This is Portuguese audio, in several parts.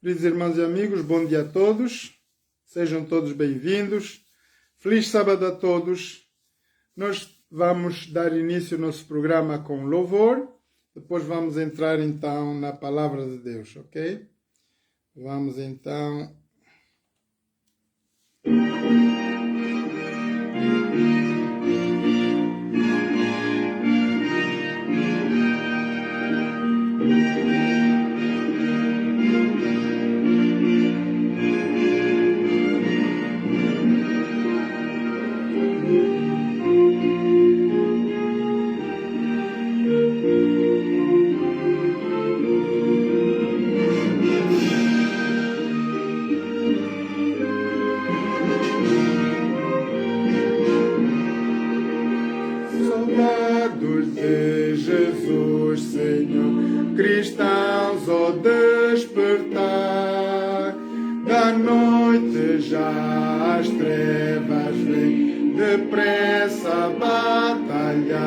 Queridos irmãos e amigos, bom dia a todos. Sejam todos bem-vindos. Feliz sábado a todos. Nós vamos dar início ao nosso programa com louvor. Depois vamos entrar então na palavra de Deus, ok? Vamos então... Soldados de Jesus, Senhor, cristãos ao despertar da noite já as trevas vêm depressa batalhar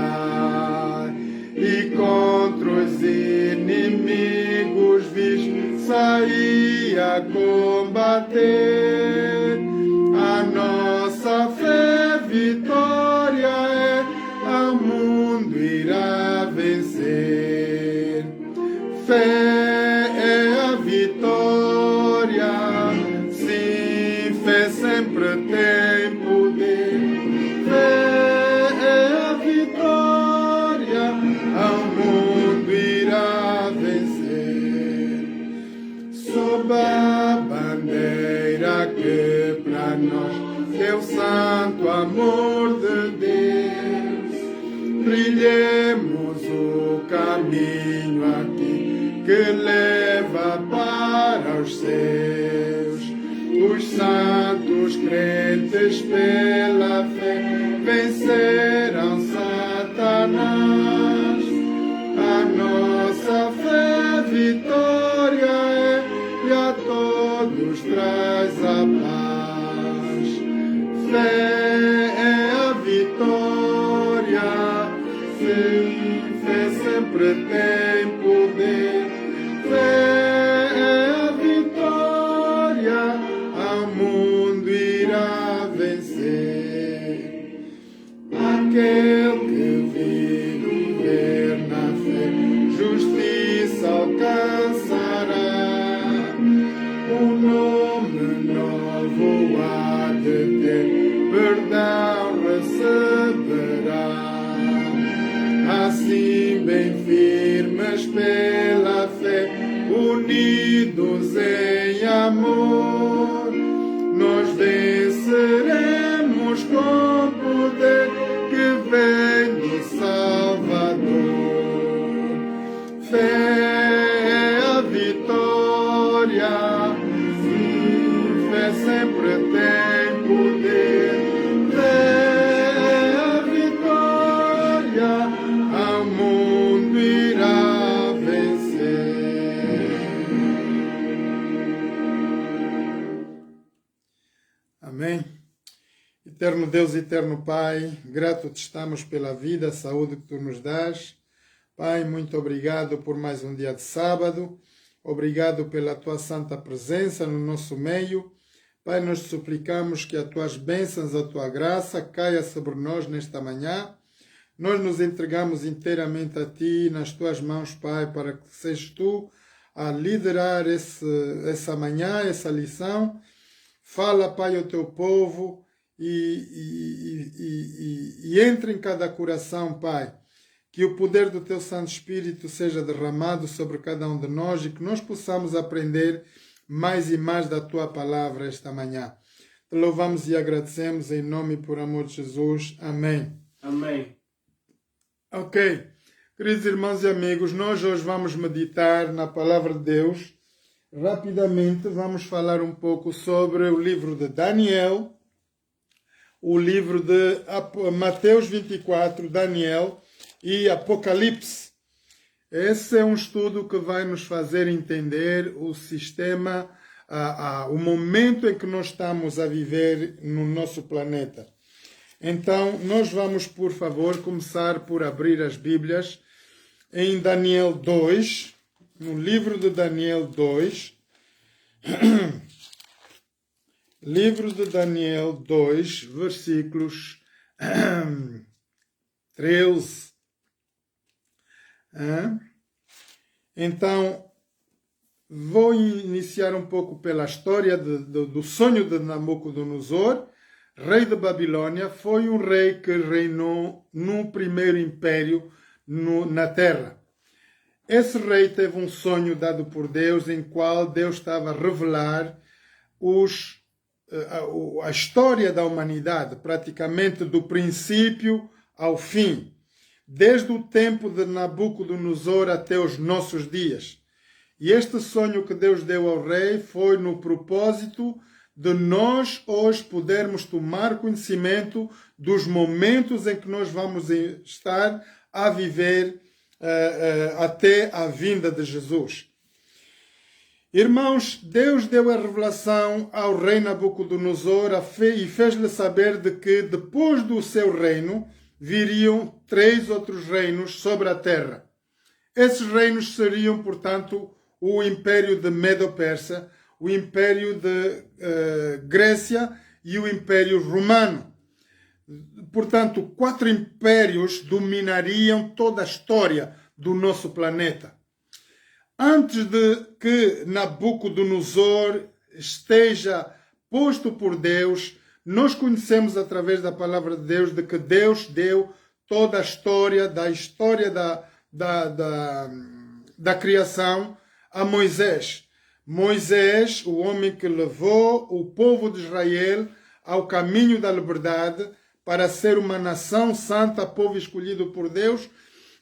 e contra os inimigos vis sair a combater. A nossa fé vitória é, ao mundo irá vencer. Fé é a vitória, sim, fé sempre tem poder. Fé é a vitória, ao mundo irá vencer. Sob a bandeira que pra nós é o santo amor de Deus, trilhemos o caminho aqui que leva para os céus. Os santos crentes pela fé vencerão Satanás. A nossa fé vitória é e a todos traz a paz. Fé é a vitória, sim, fé sempre tem poder. Fé é a vitória, ao mundo irá vencer. Aquele que viver na fé, justiça alcançará. Um nome novo há de ter, perdão receberá. Assim bem firmes pela fé, unidos em amor, nós venceremos com poder que vem do Salvador. Fé é a vitória, sim, fé sempre tem poder. Fé é a vitória, ao mundo irá vencer. Amém. Eterno Deus, eterno Pai, grato te estamos pela vida, a saúde que tu nos dás. Pai, muito obrigado por mais um dia de sábado. Obrigado pela tua santa presença no nosso meio. Pai, nós te suplicamos que as tuas bênçãos, a tua graça caia sobre nós nesta manhã. Nós nos entregamos inteiramente a ti, nas tuas mãos, Pai, para que sejas tu a liderar essa manhã, essa lição. Fala, Pai, ao teu povo e entre em cada coração, Pai. Que o poder do teu Santo Espírito seja derramado sobre cada um de nós e que nós possamos aprender mais e mais da tua palavra esta manhã. Te louvamos e agradecemos em nome e por amor de Jesus. Amém. Amém. Ok. Queridos irmãos e amigos, nós hoje vamos meditar na palavra de Deus. Rapidamente vamos falar um pouco sobre o livro de Daniel, o livro de Mateus 24, Daniel e Apocalipse. Esse é um estudo que vai nos fazer entender o sistema, o momento em que nós estamos a viver no nosso planeta. Então, nós vamos, por favor, começar por abrir as Bíblias em Daniel 2, no livro de Daniel 2, Livro de Daniel 2, versículos 13. Então, vou iniciar um pouco pela história do sonho de Nabucodonosor, rei de Babilônia. Foi um rei que reinou no primeiro império na terra. Esse rei teve um sonho dado por Deus, em qual Deus estava a revelar a história da humanidade, praticamente do princípio ao fim, desde o tempo de Nabucodonosor até os nossos dias. E este sonho que Deus deu ao rei foi no propósito de nós hoje podermos tomar conhecimento dos momentos em que nós vamos estar a viver até a vinda de Jesus. Irmãos, Deus deu a revelação ao rei Nabucodonosor e fez-lhe saber de que depois do seu reino viriam 3 outros reinos sobre a terra. Esses reinos seriam, portanto, o Império de Medo-Persa, o Império de Grécia e o Império Romano. Portanto, 4 impérios dominariam toda a história do nosso planeta. Antes de que Nabucodonosor esteja posto por Deus, nós conhecemos através da palavra de Deus de que Deus deu toda a história da criação a Moisés. Moisés, o homem que levou o povo de Israel ao caminho da liberdade para ser uma nação santa, povo escolhido por Deus.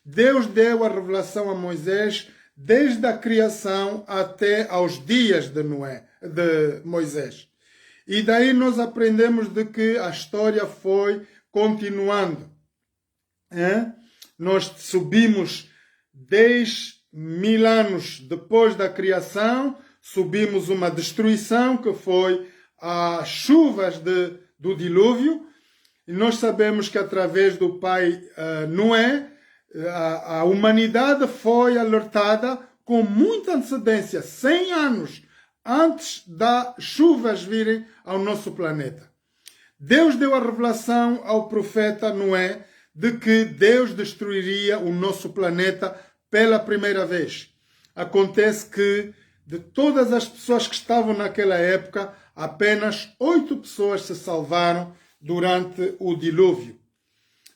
Deus deu a revelação a Moisés desde a criação até aos dias de Moisés. E daí nós aprendemos de que a história foi continuando. Nós subimos 10.000 anos depois da criação, subimos uma destruição que foi as chuvas do dilúvio. E nós sabemos que através do pai Noé, a humanidade foi alertada com muita antecedência, 100 anos antes das chuvas virem ao nosso planeta. Deus deu a revelação ao profeta Noé de que Deus destruiria o nosso planeta pela primeira vez. Acontece que de todas as pessoas que estavam naquela época, apenas 8 pessoas se salvaram durante o dilúvio.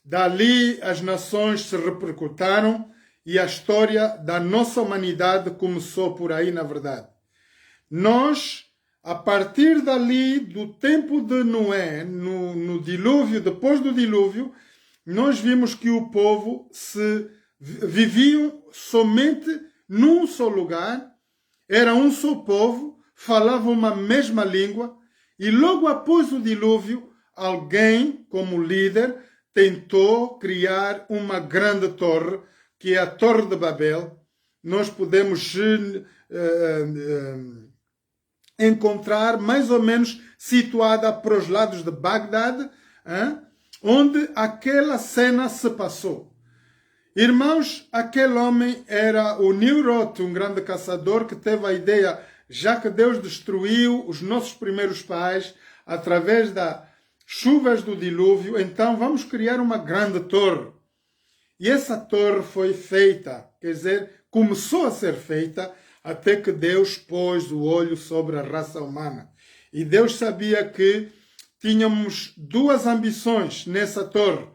Dali as nações se repercutaram e a história da nossa humanidade começou por aí, na verdade. Nós, a partir dali, do tempo de Noé, no dilúvio, depois do dilúvio, nós vimos que o povo viviam somente num só lugar, era um só povo, falavam uma mesma língua, e logo após o dilúvio, alguém, como líder, tentou criar uma grande torre, que é a Torre de Babel. Nós podemos encontrar mais ou menos situada para os lados de Bagdad, onde aquela cena se passou. Irmãos, aquele homem era o Nimrod, um grande caçador que teve a ideia, já que Deus destruiu os nossos primeiros pais através das chuvas do dilúvio, então vamos criar uma grande torre. E essa torre foi feita, quer dizer, começou a ser feita até que Deus pôs o olho sobre a raça humana. E Deus sabia que tínhamos 2 ambições nessa torre.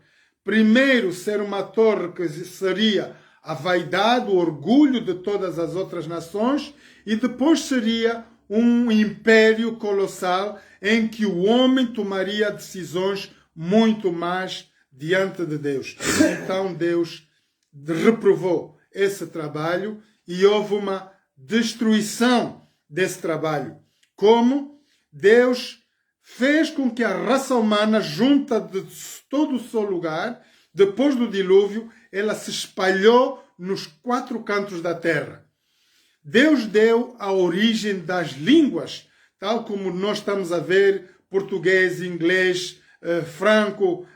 Primeiro, ser uma torre que seria a vaidade, o orgulho de todas as outras nações, e depois seria um império colossal em que o homem tomaria decisões muito mais diante de Deus. Então Deus reprovou esse trabalho e houve uma destruição desse trabalho. Como Deus fez com que a raça humana, junta de todo o seu lugar, depois do dilúvio, ela se espalhou nos 4 cantos da terra. Deus deu a origem das línguas, tal como nós estamos a ver, português, inglês, franco,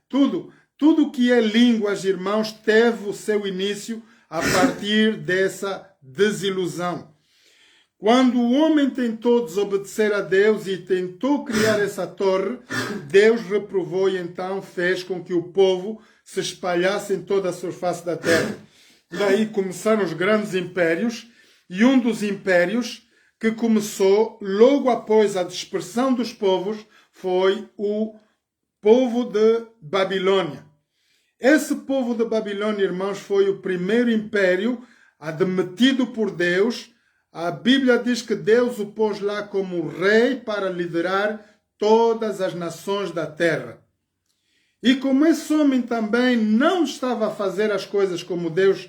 tudo que é línguas, irmãos, teve o seu início a partir dessa desilusão. Quando o homem tentou desobedecer a Deus e tentou criar essa torre, Deus reprovou e então fez com que o povo se espalhasse em toda a surface da terra. Daí começaram os grandes impérios, e um dos impérios que começou logo após a dispersão dos povos foi o povo de Babilônia. Esse povo de Babilônia, irmãos, foi o primeiro império admitido por Deus. A Bíblia diz que Deus o pôs lá como rei para liderar todas as nações da terra. E como esse homem também não estava a fazer as coisas como Deus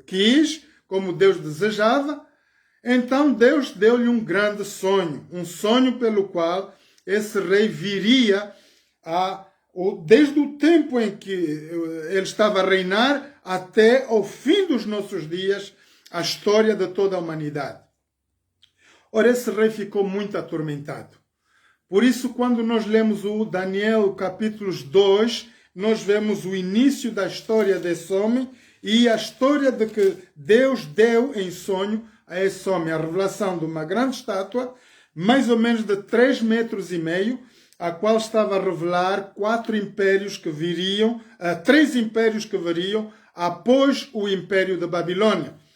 quis, como Deus desejava, então Deus deu-lhe um grande sonho. Um sonho pelo qual esse rei viria desde o tempo em que ele estava a reinar até ao fim dos nossos dias, a história de toda a humanidade. Ora, esse rei ficou muito atormentado. Por isso, quando nós lemos o Daniel capítulos 2, nós vemos o início da história desse homem e a história de que Deus deu em sonho a esse homem a revelação de uma grande estátua, mais ou menos de 3,5 metros, a qual estava a revelar 4 impérios que viriam, 3 impérios que viriam após o Império da Babilônia.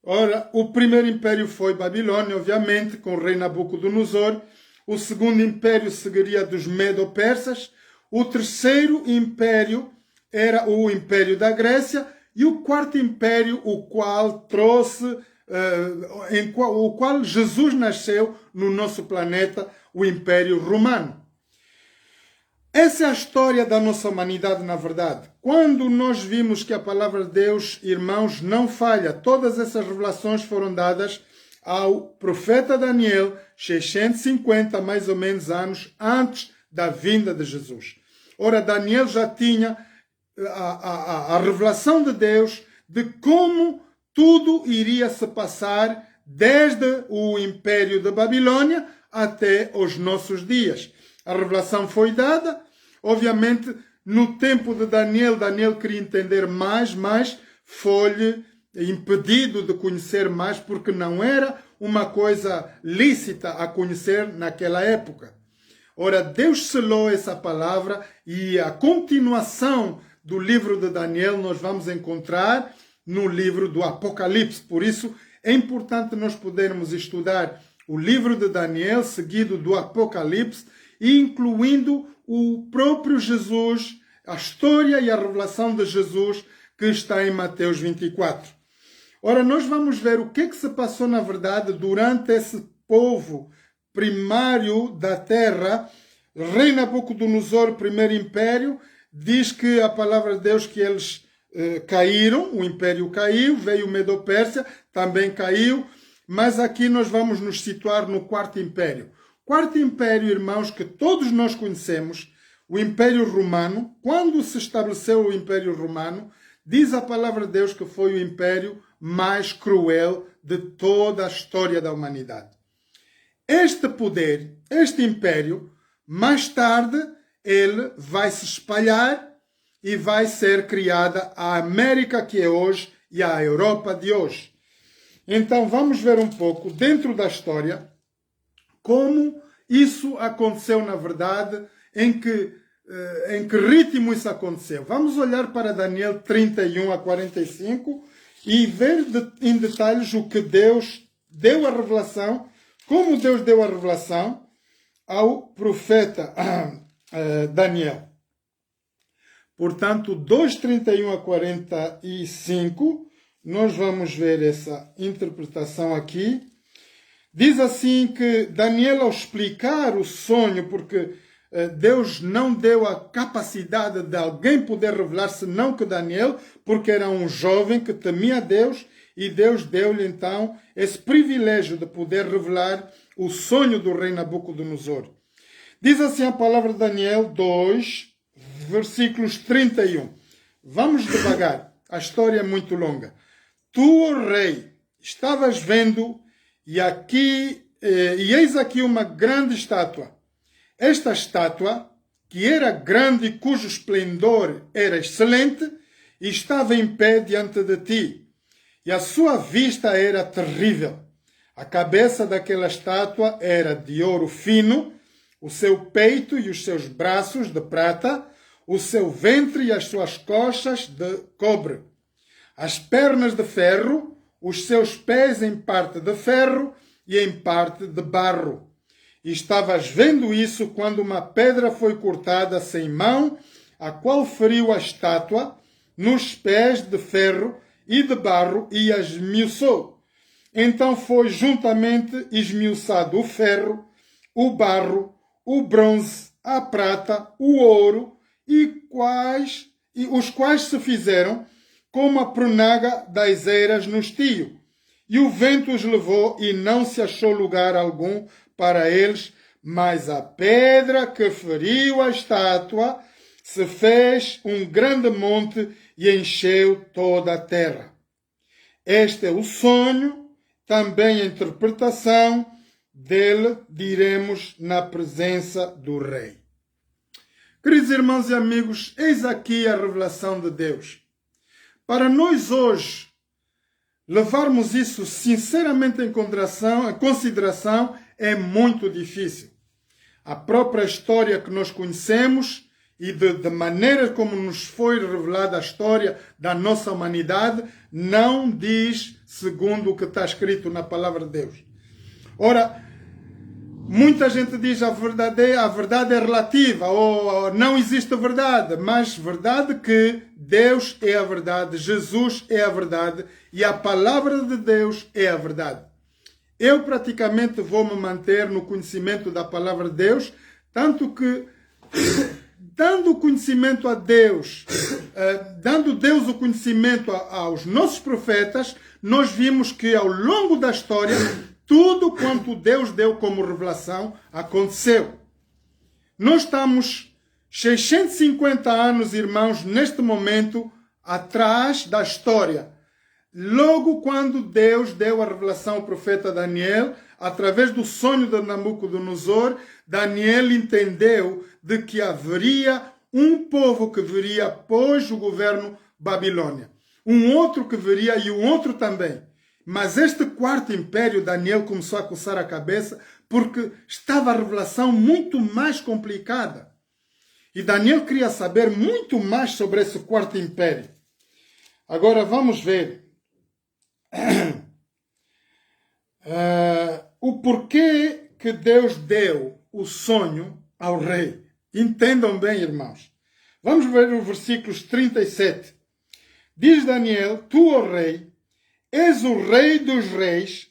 Ora, o primeiro império foi Babilônia, obviamente, com o rei Nabucodonosor. O segundo império seguiria dos Medo-Persas. O terceiro império era o Império da Grécia. E o quarto império, o qual Jesus nasceu no nosso planeta, o Império Romano. Essa é a história da nossa humanidade, na verdade. Quando nós vimos que a palavra de Deus, irmãos, não falha, todas essas revelações foram dadas ao profeta Daniel, 650 mais ou menos anos antes da vinda de Jesus. Ora, Daniel já tinha a revelação de Deus de como tudo iria se passar desde o Império da Babilônia até os nossos dias. A revelação foi dada, obviamente, no tempo de Daniel, Daniel queria entender mais, mas foi-lhe impedido de conhecer mais, porque não era uma coisa lícita a conhecer naquela época. Ora, Deus selou essa palavra e a continuação do livro de Daniel nós vamos encontrar no livro do Apocalipse. Por isso, é importante nós podermos estudar o livro de Daniel, seguido do Apocalipse, incluindo o próprio Jesus, a história e a revelação de Jesus que está em Mateus 24. Ora, nós vamos ver o que se passou na verdade durante esse povo primário da terra. Rei Nabucodonosor, primeiro império, diz que a palavra de Deus que eles caíram, o império caiu, veio o Medo-Pérsia, também caiu, mas aqui nós vamos nos situar no quarto império. Quarto império, irmãos, que todos nós conhecemos, o Império Romano. Quando se estabeleceu o Império Romano, diz a palavra de Deus que foi o império mais cruel de toda a história da humanidade. Este poder, este império, mais tarde, ele vai se espalhar e vai ser criada a América que é hoje e a Europa de hoje. Então vamos ver um pouco dentro da história como isso aconteceu na verdade, em que ritmo isso aconteceu. Vamos olhar para Daniel 31 a 45 e ver em detalhes o que Deus deu a revelação, como Deus deu a revelação ao profeta Daniel. Portanto, 2:31 a 45, nós vamos ver essa interpretação aqui. Diz assim que Daniel, ao explicar o sonho, porque Deus não deu a capacidade de alguém poder revelar senão que Daniel, porque era um jovem que temia a Deus, e Deus deu-lhe então esse privilégio de poder revelar o sonho do rei Nabucodonosor. Diz assim a palavra de Daniel 2, versículos 31. Vamos devagar, a história é muito longa. Tu, ó rei, estavas vendo, e eis aqui uma grande estátua. Esta estátua, que era grande e cujo esplendor era excelente, estava em pé diante de ti, e a sua vista era terrível. A cabeça daquela estátua era de ouro fino, o seu peito e os seus braços de prata, o seu ventre e as suas coxas de cobre, as pernas de ferro, os seus pés em parte de ferro e em parte de barro. E estavas vendo isso quando uma pedra foi cortada sem mão, a qual feriu a estátua nos pés de ferro e de barro e a esmiuçou. Então foi juntamente esmiuçado o ferro, o barro, o bronze, a prata, o ouro, os quais se fizeram como a pronaga das eiras no estio. E o vento os levou e não se achou lugar algum para eles, mas a pedra que feriu a estátua se fez um grande monte e encheu toda a terra. Este é o sonho, também a interpretação dele, diremos na presença do rei. Queridos irmãos e amigos, eis aqui a revelação de Deus. Para nós hoje levarmos isso sinceramente em consideração é muito difícil. A própria história que nós conhecemos e de maneira como nos foi revelada a história da nossa humanidade não diz segundo o que está escrito na palavra de Deus. Ora, muita gente diz a verdade é relativa, ou não existe verdade, mas verdade que Deus é a verdade, Jesus é a verdade e a palavra de Deus é a verdade. Eu praticamente vou me manter no conhecimento da palavra de Deus, tanto que, dando conhecimento a Deus, dando Deus o conhecimento aos nossos profetas, nós vimos que ao longo da história, tudo quanto Deus deu como revelação aconteceu. Nós estamos 650 anos, irmãos, neste momento, atrás da história. Logo quando Deus deu a revelação ao profeta Daniel, através do sonho de Nabucodonosor, Daniel entendeu de que haveria um povo que viria após o governo Babilônia. Um outro que viria e um outro também. Mas este quarto império, Daniel começou a coçar a cabeça porque estava a revelação muito mais complicada. E Daniel queria saber muito mais sobre esse quarto império. Agora vamos ver o porquê que Deus deu o sonho ao rei. Entendam bem, irmãos. Vamos ver os versículos 37. Diz Daniel: Tu, ó rei, és o rei dos reis,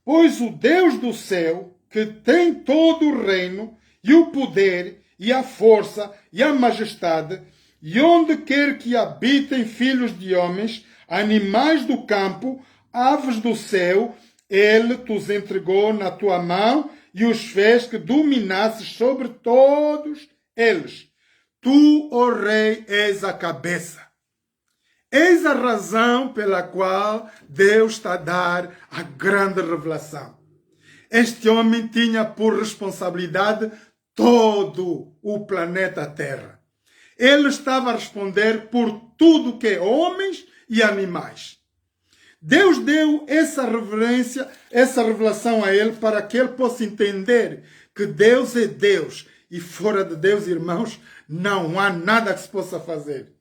pois o Deus do céu, que tem todo o reino, e o poder, e a força, e a majestade, e onde quer que habitem filhos de homens, animais do campo, aves do céu, ele os entregou na tua mão e os fez que dominasses sobre todos eles. Tu, ó rei, és a cabeça. Eis a razão pela qual Deus está a dar a grande revelação. Este homem tinha por responsabilidade todo o planeta Terra. Ele estava a responder por tudo que é homens e animais. Deus deu essa revelação a ele para que ele possa entender que Deus é Deus e fora de Deus, irmãos, não há nada que se possa fazer.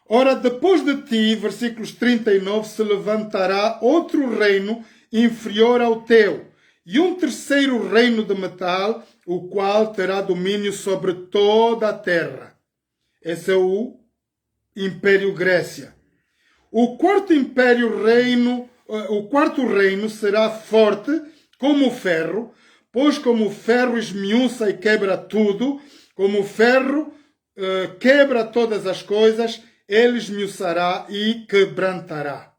Ora, depois de ti, versículos 39, se levantará outro reino inferior ao teu, e um terceiro reino de metal, o qual terá domínio sobre toda a terra. Esse é o Império Grécia. O quarto reino será forte como o ferro, pois como o ferro esmiuça e quebra tudo, como o ferro quebra todas as coisas, ele esmiuçará e quebrantará.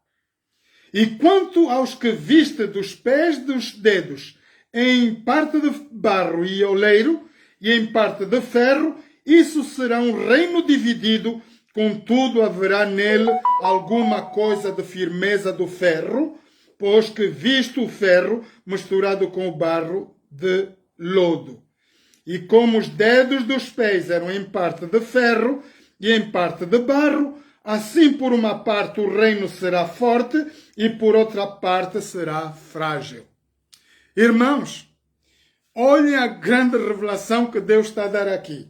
E quanto aos que viste dos pés dos dedos, em parte de barro e oleiro, e em parte de ferro, isso será um reino dividido, contudo haverá nele alguma coisa de firmeza do ferro, pois que viste o ferro misturado com o barro de lodo. E como os dedos dos pés eram em parte de ferro e em parte de barro, Assim, por uma parte, o reino será forte e por outra parte será frágil. Irmãos, olhem a grande revelação que Deus está a dar aqui.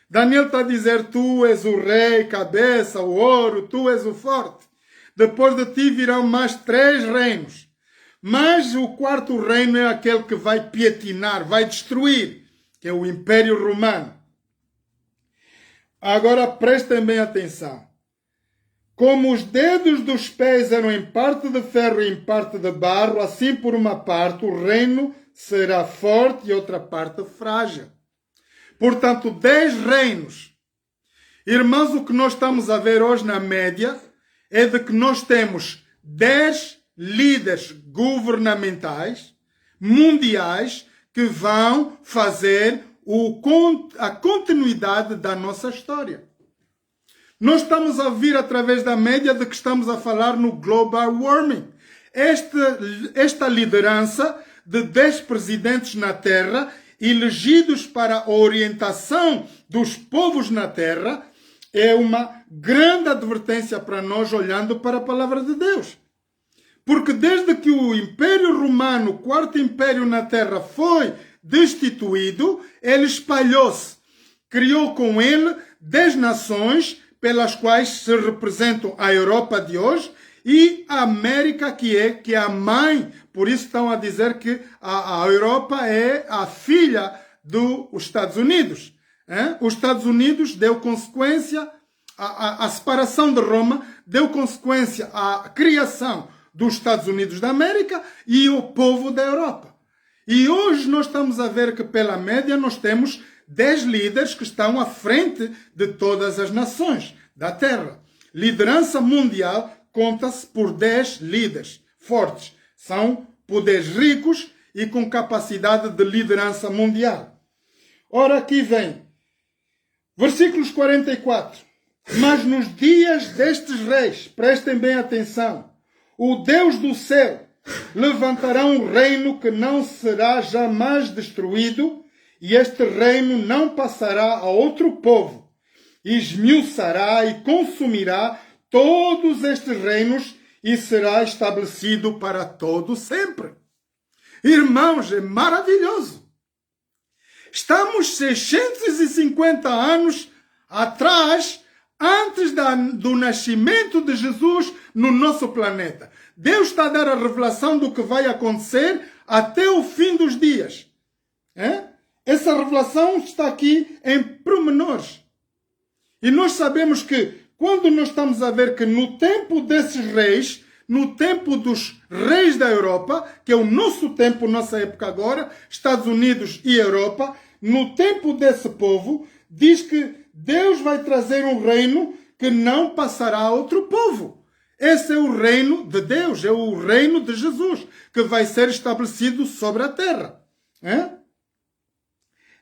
Daniel está a dizer, tu és o rei, cabeça, o ouro, tu és o forte. Depois de ti virão mais 3 reinos. Mas o 4º reino é aquele que vai pietinar, vai destruir, que é o Império Romano. Agora prestem bem atenção. Como os dedos dos pés eram em parte de ferro e em parte de barro, assim por uma parte o reino será forte e outra parte frágil. Portanto, 10 reinos. Irmãos, o que nós estamos a ver hoje na média é de que nós temos 10 líderes governamentais, mundiais, que vão fazer a continuidade da nossa história. Nós estamos a vir através da média de que estamos a falar no global warming. Esta liderança de 10 presidentes na Terra, elegidos para a orientação dos povos na Terra, é uma grande advertência para nós olhando para a palavra de Deus. Porque desde que o Império Romano, o 4º Império na Terra, foi destituído, ele espalhou-se. Criou com ele 10 nações, pelas quais se representam a Europa de hoje e a América, que é a mãe. Por isso estão a dizer que a Europa é a filha dos Estados Unidos. Os Estados Unidos deu consequência, a separação de Roma deu consequência à criação dos Estados Unidos da América e o povo da Europa. E hoje nós estamos a ver que pela média nós temos 10 líderes que estão à frente de todas as nações da Terra. Liderança mundial conta-se por 10 líderes fortes. São poderes ricos e com capacidade de liderança mundial. Ora, aqui vem. Versículos 44. Mas nos dias destes reis, prestem bem atenção, o Deus do céu levantará um reino que não será jamais destruído, e este reino não passará a outro povo. Esmiuçará e consumirá todos estes reinos e será estabelecido para todo sempre. Irmãos, é maravilhoso. Estamos 650 anos atrás, antes do nascimento de Jesus no nosso planeta. Deus está a dar a revelação do que vai acontecer até o fim dos dias. Essa revelação está aqui em pormenores. E nós sabemos que quando nós estamos a ver que no tempo desses reis, no tempo dos reis da Europa, que é o nosso tempo, nossa época agora, Estados Unidos e Europa, no tempo desse povo, diz que Deus vai trazer um reino que não passará a outro povo. Esse é o reino de Deus, é o reino de Jesus, que vai ser estabelecido sobre a terra.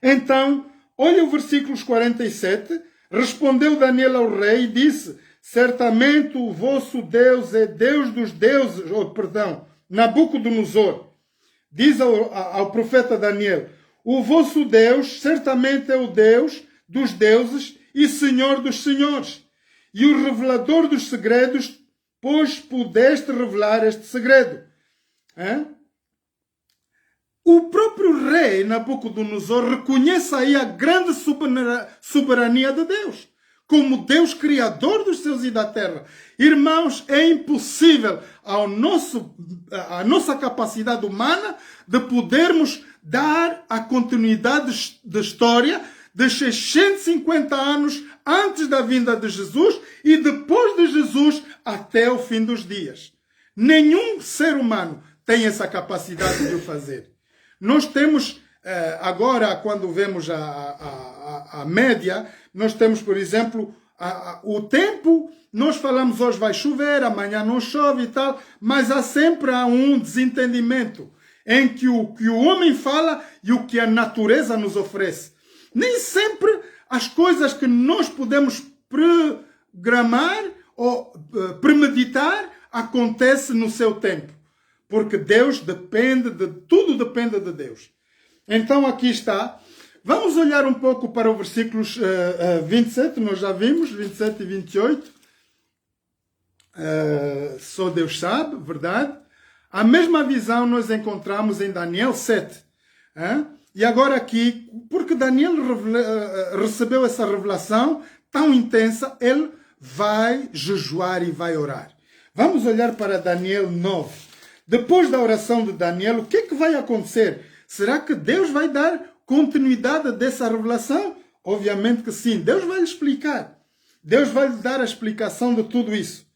Então, olha o versículo 47. Respondeu Daniel ao rei e disse, certamente o vosso Deus é Deus dos deuses, Nabucodonosor. Diz ao profeta Daniel, o vosso Deus certamente é o Deus dos deuses e Senhor dos senhores, e o revelador dos segredos, pois pudeste revelar este segredo. O próprio rei Nabucodonosor reconhece aí a grande soberania de Deus, como Deus criador dos céus e da terra. Irmãos, é impossível a nossa capacidade humana de podermos dar a continuidade da história de 650 anos antes da vinda de Jesus e depois de Jesus até o fim dos dias. Nenhum ser humano tem essa capacidade de o fazer. Nós temos, agora, quando vemos a média, nós temos, por exemplo, o tempo. Nós falamos hoje vai chover, amanhã não chove e tal, mas há sempre um desentendimento em que o homem fala e o que a natureza nos oferece. Nem sempre as coisas que nós podemos programar ou premeditar acontecem no seu tempo. Porque Deus tudo depende de Deus. Então aqui está. Vamos olhar um pouco para o versículos 27, nós já vimos, 27 e 28. só Deus sabe, verdade? A mesma visão nós encontramos em Daniel 7. E agora aqui, porque Daniel recebeu essa revelação tão intensa, ele vai jejuar e vai orar. Vamos olhar para Daniel 9. Depois da oração de Daniel, o que é que vai acontecer? Será que Deus vai dar continuidade dessa revelação? Obviamente que sim. Deus vai lhe explicar. Deus vai lhe dar a explicação de tudo isso.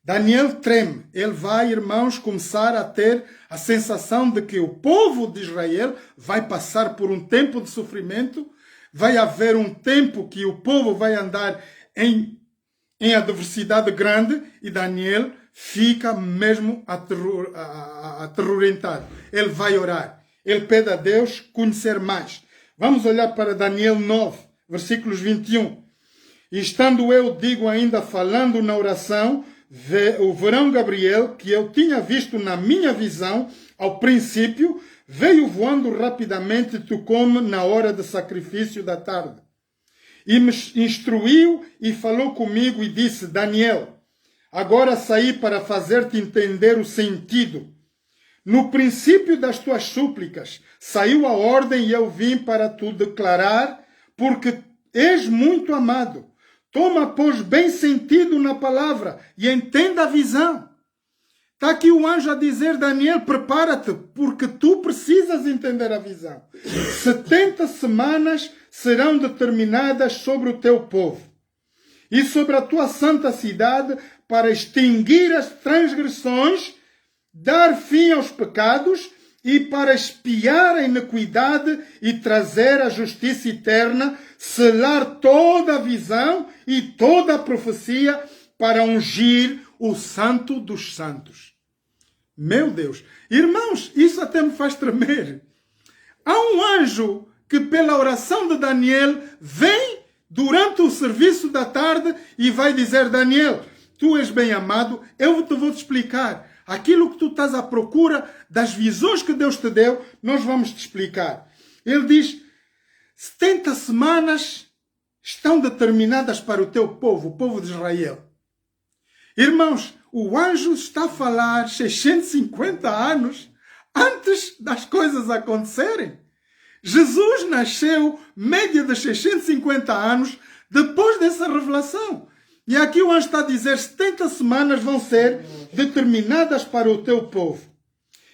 Daniel treme. Ele vai, irmãos, começar a ter a sensação de que o povo de Israel vai passar por um tempo de sofrimento. Vai haver um tempo que o povo vai andar em adversidade grande, e Daniel fica mesmo aterrorizado. Ele vai orar. Ele pede a Deus conhecer mais. Vamos olhar para Daniel 9, versículos 21. E estando eu, digo ainda, falando na oração, o varão Gabriel, que eu tinha visto na minha visão, ao princípio, veio voando rapidamente, tocou-me na hora do sacrifício da tarde. E me instruiu e falou comigo e disse: Daniel, agora saí para fazer-te entender o sentido. No princípio das tuas súplicas saiu a ordem e eu vim para te declarar, porque és muito amado. Toma, pois, bem sentido na palavra e entenda a visão. Está aqui o anjo a dizer: Daniel, prepara-te, porque tu precisas entender a visão. 70 semanas serão determinadas sobre o teu povo e sobre a tua santa cidade, para extinguir as transgressões, dar fim aos pecados e para expiar a iniquidade e trazer a justiça eterna, selar toda a visão e toda a profecia, para ungir o santo dos santos. Meu Deus! Irmãos, isso até me faz tremer. Há um anjo que, pela oração de Daniel, vem durante o serviço da tarde e vai dizer: Daniel, tu és bem amado, eu te vou te explicar. Aquilo que tu estás à procura, das visões que Deus te deu, nós vamos te explicar. Ele diz: 70 semanas estão determinadas para o teu povo, o povo de Israel. Irmãos, o anjo está a falar 650 anos antes das coisas acontecerem. Jesus nasceu média de 650 anos depois dessa revelação. E aqui o anjo está a dizer: 70 semanas vão ser determinadas para o teu povo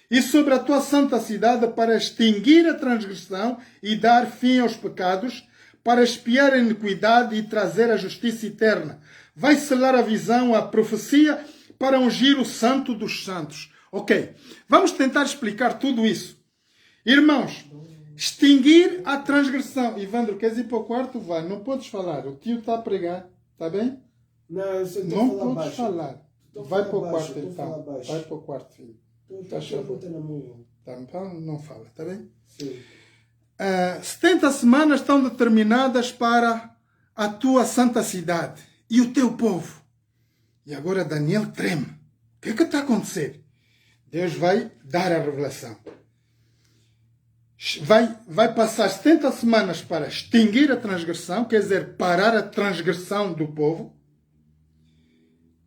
e sobre a tua santa cidade, para extinguir a transgressão e dar fim aos pecados, para expiar a iniquidade e trazer a justiça eterna. Vai selar a visão, a profecia, para ungir o santo dos santos. Ok, vamos tentar explicar tudo isso. Irmãos, extinguir a transgressão. Ivandro, queres ir para o quarto? Vai, não podes falar. O tio está a pregar, está bem? Não Não podes baixo. falar. Vai para o quarto então. Vai para o quarto, filho. Então não fala, está bem? Sim. 70 semanas estão determinadas para a tua santa cidade e o teu povo. E agora Daniel treme. O que é que está a acontecer? Deus vai dar a revelação. Vai passar 70 semanas para extinguir a transgressão, quer dizer, parar a transgressão do povo.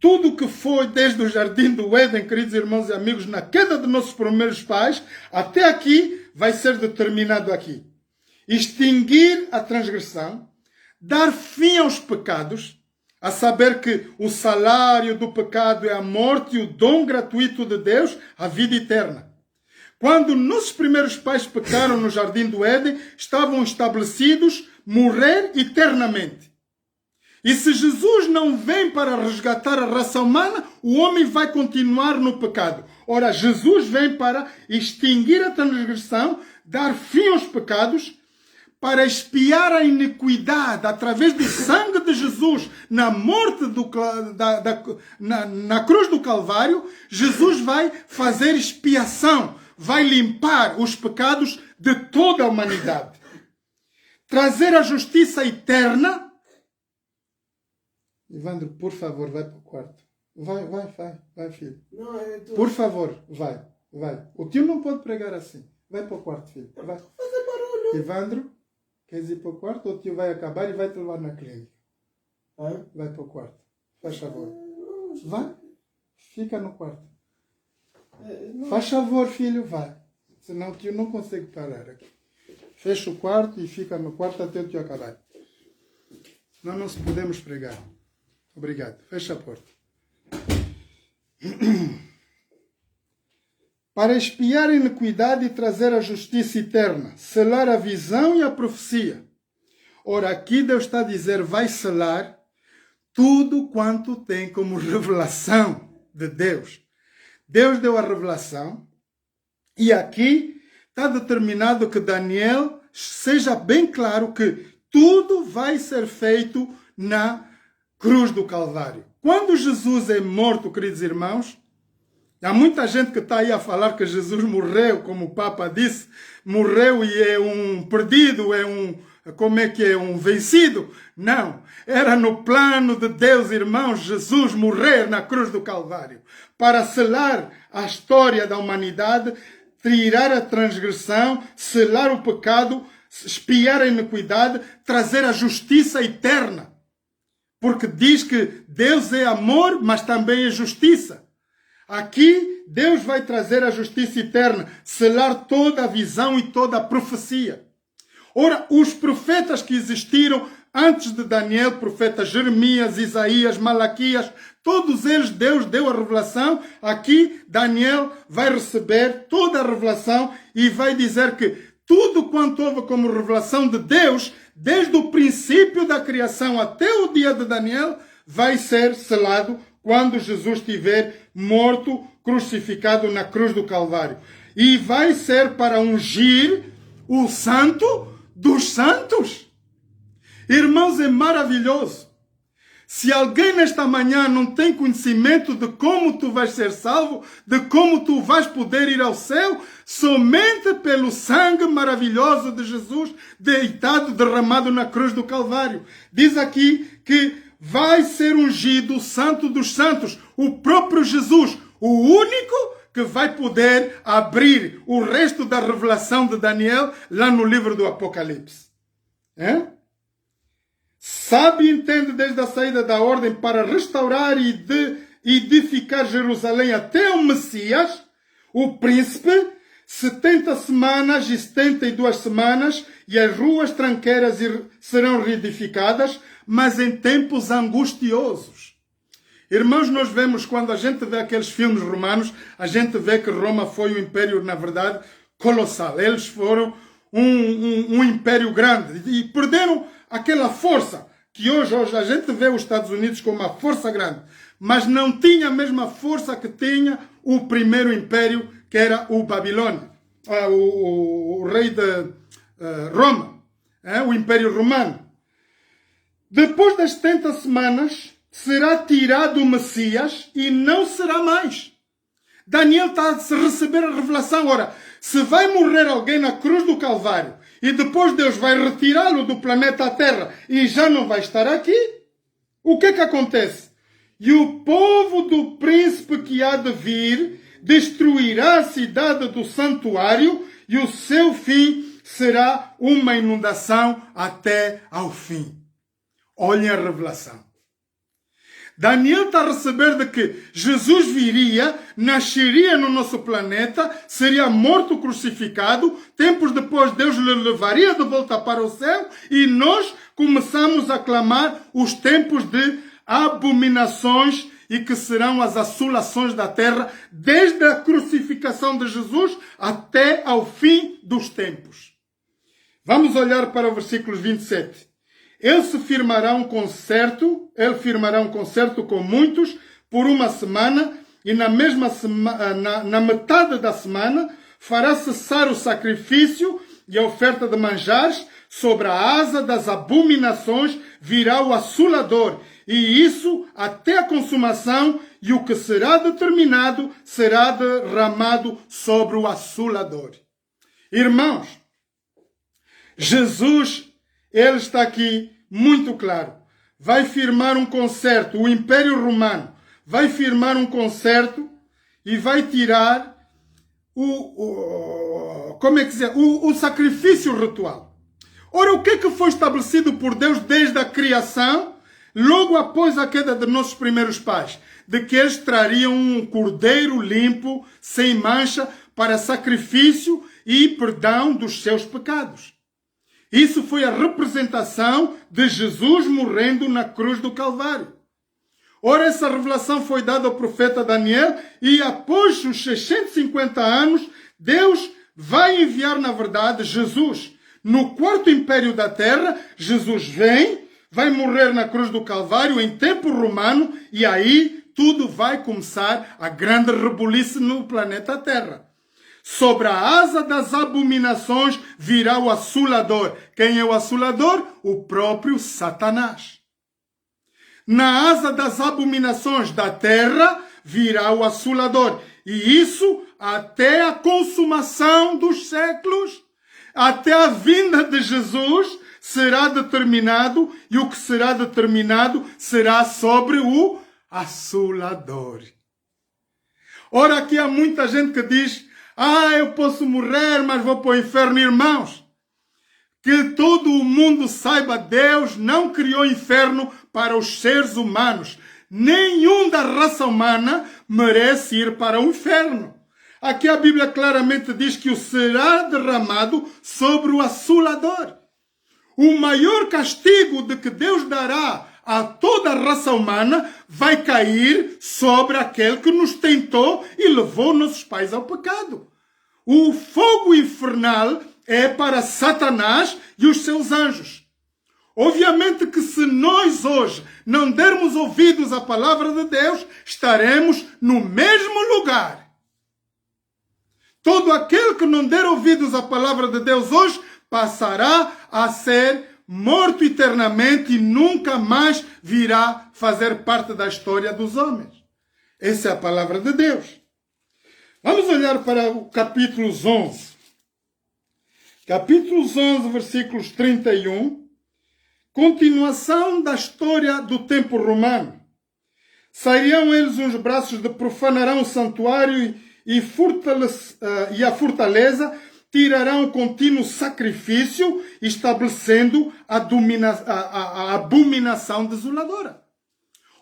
Tudo que foi desde o jardim do Éden, queridos irmãos e amigos, na queda de nossos primeiros pais, até aqui, vai ser determinado aqui. Extinguir a transgressão, dar fim aos pecados, a saber que o salário do pecado é a morte e o dom gratuito de Deus, a vida eterna. Quando nossos primeiros pais pecaram no jardim do Éden, estavam estabelecidos morrer eternamente. E se Jesus não vem para resgatar a raça humana, o homem vai continuar no pecado. Ora, Jesus vem para extinguir a transgressão, dar fim aos pecados, para expiar a iniquidade através do sangue de Jesus na morte na cruz do Calvário. Jesus vai fazer expiação, vai limpar os pecados de toda a humanidade, trazer a justiça eterna. Ivandro, por favor, vai para o quarto. Vai, filho. Não, Por favor, vai. O tio não pode pregar assim. Vai para o quarto, filho. Vai. fazer barulho. Ivandro, queres ir para o quarto? O tio vai acabar e vai te levar na clínica. Hã? Vai para o quarto. Faz favor. Vai. Fica no quarto. Faz favor, filho, vai. Senão o tio não consegue parar aqui. Fecha o quarto e fica no quarto até o tio acabar. Senão não se podemos pregar. Obrigado. Fecha a porta. Para expiar a iniquidade e trazer a justiça eterna, selar a visão e a profecia. Ora, aqui Deus está a dizer, vai selar tudo quanto tem como revelação de Deus. Deus deu a revelação e aqui está determinado que Daniel seja bem claro que tudo vai ser feito na cruz do Calvário. Quando Jesus é morto, queridos irmãos, há muita gente que está aí a falar que Jesus morreu, como o Papa disse, morreu e é um perdido, um vencido. Não, era no plano de Deus, irmãos, Jesus morrer na cruz do Calvário, para selar a história da humanidade, tirar a transgressão, selar o pecado, expiar a iniquidade, trazer a justiça eterna. Porque diz que Deus é amor, mas também é justiça. Aqui, Deus vai trazer a justiça eterna, selar toda a visão e toda a profecia. Ora, os profetas que existiram antes de Daniel, profeta Jeremias, Isaías, Malaquias, todos eles Deus deu a revelação. Aqui, Daniel vai receber toda a revelação e vai dizer que tudo quanto houve como revelação de Deus, desde o princípio da criação até o dia de Daniel, vai ser selado quando Jesus estiver morto, crucificado na cruz do Calvário. E vai ser para ungir o santo dos santos. Irmãos, é maravilhoso. Se alguém nesta manhã não tem conhecimento de como tu vais ser salvo, de como tu vais poder ir ao céu, somente pelo sangue maravilhoso de Jesus, deitado, derramado na cruz do Calvário. Diz aqui que vai ser ungido o santo dos santos, o próprio Jesus, o único que vai poder abrir o resto da revelação de Daniel lá no livro do Apocalipse. Sabe e entende desde a saída da ordem para restaurar e edificar Jerusalém até o Messias, o príncipe, 70 semanas e 72 semanas, e as ruas tranqueiras serão reedificadas, mas em tempos angustiosos. Irmãos, nós vemos, quando a gente vê aqueles filmes romanos, a gente vê que Roma foi um império, na verdade, colossal. Eles foram um império grande e perderam aquela força que hoje a gente vê os Estados Unidos como uma força grande, mas não tinha a mesma força que tinha o primeiro império, que era o Babilônia, o rei de Roma, o Império Romano. Depois das 70 semanas, será tirado o Messias e não será mais. Daniel está a receber a revelação. Ora, se vai morrer alguém na cruz do Calvário e depois Deus vai retirá-lo do planeta Terra e já não vai estar aqui, o que acontece? E o povo do príncipe que há de vir destruirá a cidade do santuário e o seu fim será uma inundação até ao fim. Olhem a revelação. Daniel está a receber de que Jesus viria, nasceria no nosso planeta, seria morto, crucificado, tempos depois Deus lhe levaria de volta para o céu e nós começamos a clamar os tempos de abominações e que serão as assolações da terra desde a crucificação de Jesus até ao fim dos tempos. Vamos olhar para o versículo 27. Ele firmará um concerto com muitos por uma semana e na metade da semana fará cessar o sacrifício e a oferta de manjares. Sobre a asa das abominações virá o assolador, e isso até a consumação, e o que será determinado será derramado sobre o assolador. Irmãos, Jesus, ele está aqui muito claro. Vai firmar um concerto, o Império Romano vai firmar um concerto e vai tirar o sacrifício ritual. Ora, o que foi estabelecido por Deus desde a criação? logo após a queda de nossos primeiros pais, de que eles trariam um cordeiro limpo, sem mancha, para sacrifício e perdão dos seus pecados. Isso foi a representação de Jesus morrendo na cruz do Calvário. Ora, essa revelação foi dada ao profeta Daniel e após os 650 anos, Deus vai enviar, na verdade, Jesus. No quarto império da terra, Jesus vem, vai morrer na cruz do Calvário em tempo romano e aí tudo vai começar a grande rebuliço no planeta Terra. Sobre a asa das abominações virá o assolador. Quem é o assolador? O próprio Satanás. Na asa das abominações da terra virá o assolador. E isso até a consumação dos séculos, até a vinda de Jesus, será determinado, e o que será determinado será sobre o assolador. Ora, aqui há muita gente que diz: eu posso morrer, mas vou para o inferno. Irmãos, que todo o mundo saiba, Deus não criou inferno para os seres humanos. Nenhum da raça humana merece ir para o inferno. Aqui a Bíblia claramente diz que o será derramado sobre o assolador. O maior castigo de que Deus dará a toda a raça humana vai cair sobre aquele que nos tentou e levou nossos pais ao pecado. O fogo infernal é para Satanás e os seus anjos. Obviamente que se nós hoje não dermos ouvidos à palavra de Deus, estaremos no mesmo lugar. Todo aquele que não der ouvidos à palavra de Deus hoje passará a ser morto eternamente e nunca mais virá fazer parte da história dos homens. Essa é a palavra de Deus. Vamos olhar para o capítulo 11. Capítulo 11, versículos 31. Continuação da história do tempo romano. Sairão eles uns braços de profanarão o santuário e a fortaleza, tirarão contínuo sacrifício, estabelecendo a abominação desoladora.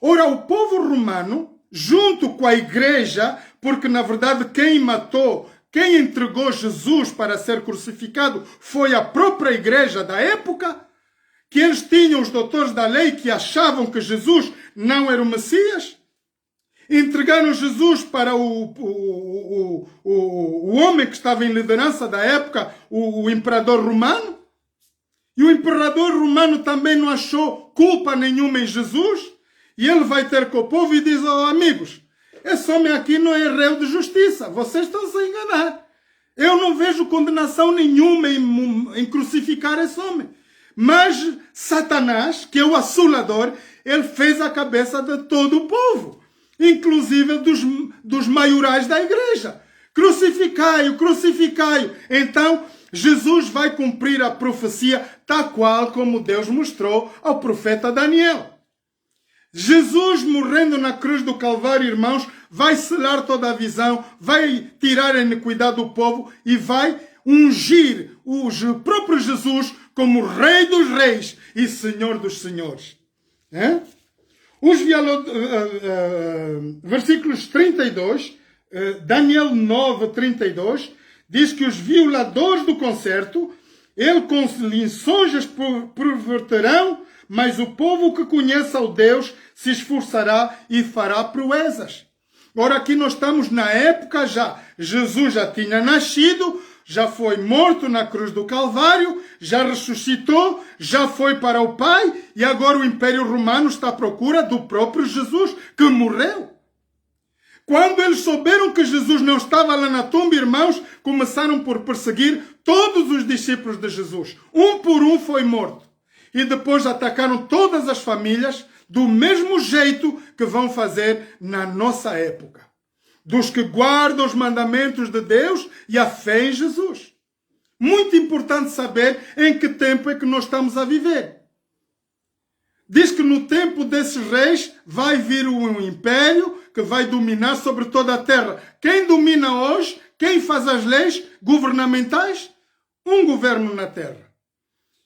Ora, o povo romano, junto com a igreja, porque na verdade quem entregou Jesus para ser crucificado foi a própria igreja da época, que eles tinham os doutores da lei que achavam que Jesus não era o Messias, entregaram Jesus para o homem que estava em liderança da época, o imperador romano. E o imperador romano também não achou culpa nenhuma em Jesus. E ele vai ter com o povo e diz: amigos, esse homem aqui não é réu de justiça. Vocês estão-se a enganar. Eu não vejo condenação nenhuma em crucificar esse homem. Mas Satanás, que é o assolador, ele fez a cabeça de todo o povo, inclusive dos maiorais da igreja. Crucificai-o, crucificai-o. Então, Jesus vai cumprir a profecia tal qual como Deus mostrou ao profeta Daniel. Jesus morrendo na cruz do Calvário, irmãos, vai selar toda a visão, vai tirar a iniquidade do povo e vai ungir o próprio Jesus como Rei dos Reis e Senhor dos Senhores. Os versículos 32, Daniel 9, 32, diz que os violadores do concerto, ele com lisonjas perverterão, mas o povo que conhece ao Deus se esforçará e fará proezas. Ora, aqui nós estamos na época já. Jesus já tinha nascido, já foi morto na cruz do Calvário, já ressuscitou, já foi para o Pai, e agora o Império Romano está à procura do próprio Jesus, que morreu. Quando eles souberam que Jesus não estava lá na tumba, irmãos, começaram por perseguir todos os discípulos de Jesus. Um por um foi morto. E depois atacaram todas as famílias do mesmo jeito que vão fazer na nossa época. Dos que guardam os mandamentos de Deus e a fé em Jesus. Muito importante saber em que tempo é que nós estamos a viver. Diz que no tempo desses reis vai vir um império que vai dominar sobre toda a terra. Quem domina hoje? Quem faz as leis governamentais? Um governo na terra.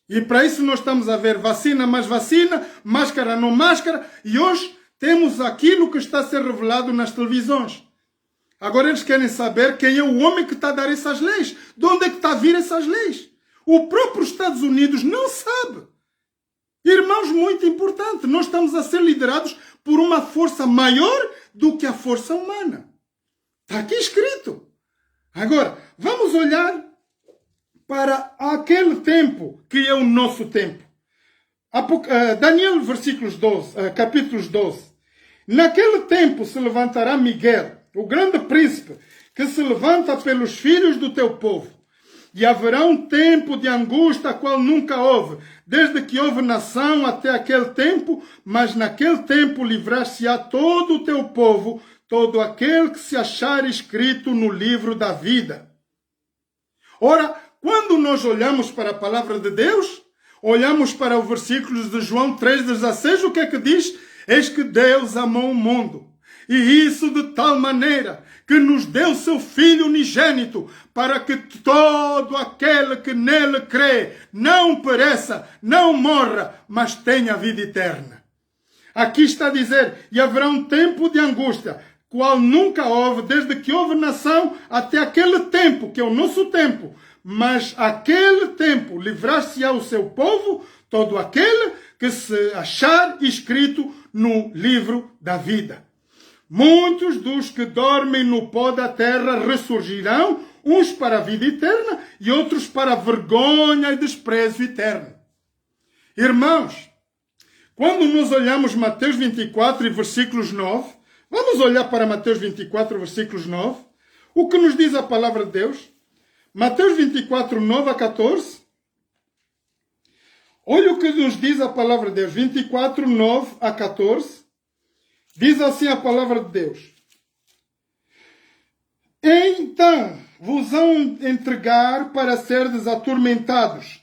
E para isso nós estamos a ver vacina, máscara, não máscara. E hoje temos aquilo que está a ser revelado nas televisões. Agora eles querem saber quem é o homem que está a dar essas leis. De onde é que está a vir essas leis? O próprio Estados Unidos não sabe. Irmãos, muito importante. Nós estamos a ser liderados por uma força maior do que a força humana. Está aqui escrito. Agora, vamos olhar para aquele tempo que é o nosso tempo. Daniel, capítulos 12. Naquele tempo se levantará Miguel, o grande príncipe, que se levanta pelos filhos do teu povo. E haverá um tempo de angústia, qual nunca houve, desde que houve nação até aquele tempo, mas naquele tempo livrar-se-á todo o teu povo, todo aquele que se achar escrito no livro da vida. Ora, quando nós olhamos para a palavra de Deus, olhamos para o versículo de João 3,16, o que é que diz? Eis que Deus amou o mundo, e isso de tal maneira que nos deu seu Filho unigênito, para que todo aquele que nele crê não pereça, não morra, mas tenha vida eterna. Aqui está a dizer, e haverá um tempo de angústia, qual nunca houve, desde que houve nação até aquele tempo, que é o nosso tempo. Mas aquele tempo livrar-se-á o seu povo, todo aquele que se achar escrito no livro da vida. Muitos dos que dormem no pó da terra ressurgirão, uns para a vida eterna e outros para a vergonha e desprezo eterno. Irmãos, quando nós olhamos Mateus 24 e versículos 9, vamos olhar para Mateus 24, versículos 9, o que nos diz a palavra de Deus? Mateus 24, 9 a 14. Olha o que nos diz a palavra de Deus. 24, 9 a 14. Diz assim a palavra de Deus. Então vos hão entregar para serdes atormentados.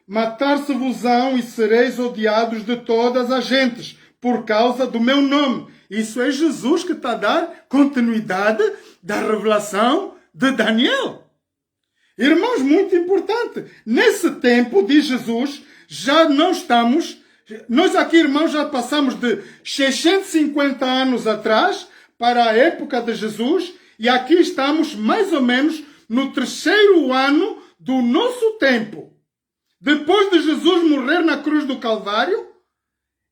Matar-se-vos-ão e sereis odiados de todas as gentes, por causa do meu nome. Isso é Jesus que está a dar continuidade da revelação de Daniel. Irmãos, muito importante. Nesse tempo, diz Jesus, já não estamos... Nós aqui, irmãos, já passamos de 650 anos atrás para a época de Jesus e aqui estamos mais ou menos no 3º ano do nosso tempo. Depois de Jesus morrer na cruz do Calvário,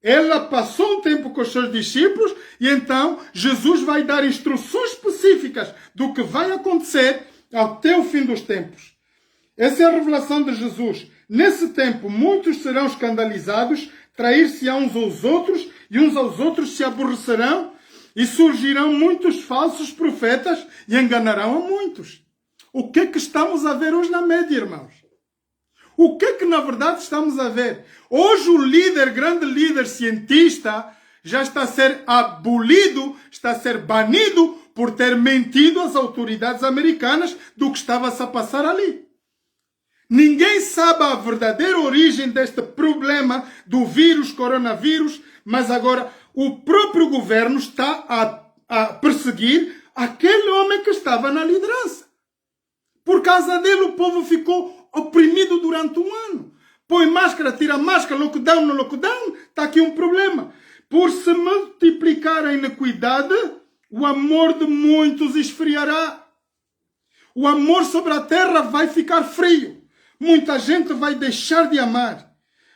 ela passou um tempo com os seus discípulos e então Jesus vai dar instruções específicas do que vai acontecer até o fim dos tempos. Essa é a revelação de Jesus. Nesse tempo, muitos serão escandalizados, trair-se-ão uns aos outros e uns aos outros se aborrecerão e surgirão muitos falsos profetas e enganarão a muitos. O que é que estamos a ver hoje na média, irmãos? O que é que na verdade estamos a ver? Hoje o grande líder cientista, já está a ser abolido, está a ser banido por ter mentido às autoridades americanas do que estava-se a passar ali. Ninguém sabe a verdadeira origem deste problema do vírus, coronavírus, mas agora o próprio governo está a perseguir aquele homem que estava na liderança. Por causa dele o povo ficou oprimido durante um ano. Põe máscara, tira máscara, lockdown no lockdown, está aqui um problema. Por se multiplicar a iniquidade, o amor de muitos esfriará. O amor sobre a terra vai ficar frio. Muita gente vai deixar de amar.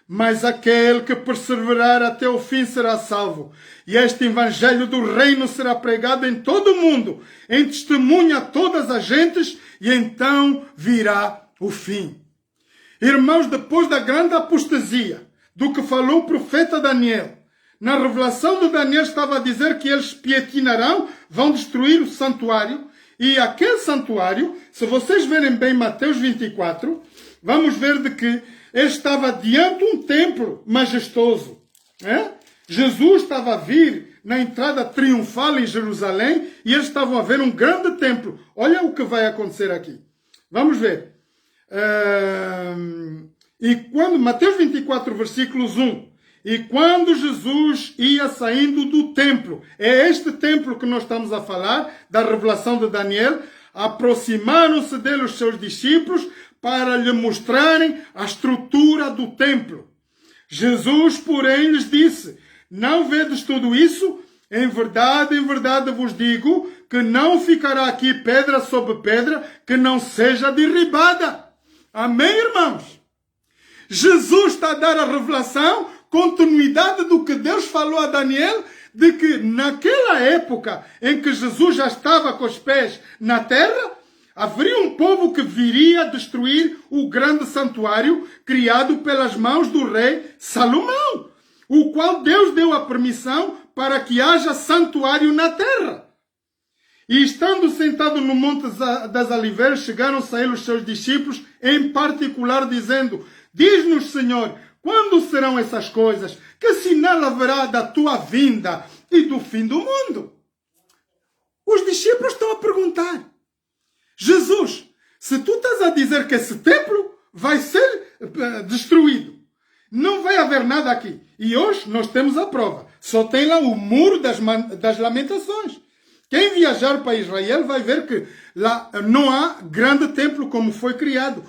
Mas aquele que perseverar até o fim será salvo. E este evangelho do reino será pregado em todo o mundo, em testemunho a todas as gentes, e então virá o fim. Irmãos, depois da grande apostasia, do que falou o profeta Daniel, na revelação de Daniel estava a dizer que eles pietinarão, vão destruir o santuário, e aquele santuário, se vocês verem bem Mateus 24, vamos ver de que ele estava diante de um templo majestoso. Jesus estava a vir na entrada triunfal em Jerusalém e eles estavam a ver um grande templo. Olha o que vai acontecer aqui. Vamos ver. Mateus 24, versículos 1. E quando Jesus ia saindo do templo, é este templo que nós estamos a falar, da revelação de Daniel, aproximaram-se dele os seus discípulos, para lhe mostrarem a estrutura do templo. Jesus, porém, lhes disse: não vedes tudo isso? Em verdade vos digo que não ficará aqui pedra sobre pedra que não seja derribada. Amém, irmãos? Jesus está a dar a revelação, continuidade do que Deus falou a Daniel, de que naquela época em que Jesus já estava com os pés na terra, haveria um povo que viria destruir o grande santuário criado pelas mãos do rei Salomão, o qual Deus deu a permissão para que haja santuário na terra. E estando sentado no Monte das Oliveiras, chegaram-se a ele os seus discípulos, em particular dizendo: diz-nos, Senhor, quando serão essas coisas? Que sinal haverá da tua vinda e do fim do mundo? Os discípulos estão a perguntar: Jesus, se tu estás a dizer que esse templo vai ser destruído, não vai haver nada aqui. E hoje nós temos a prova. Só tem lá o muro das lamentações. Quem viajar para Israel vai ver que lá não há grande templo como foi criado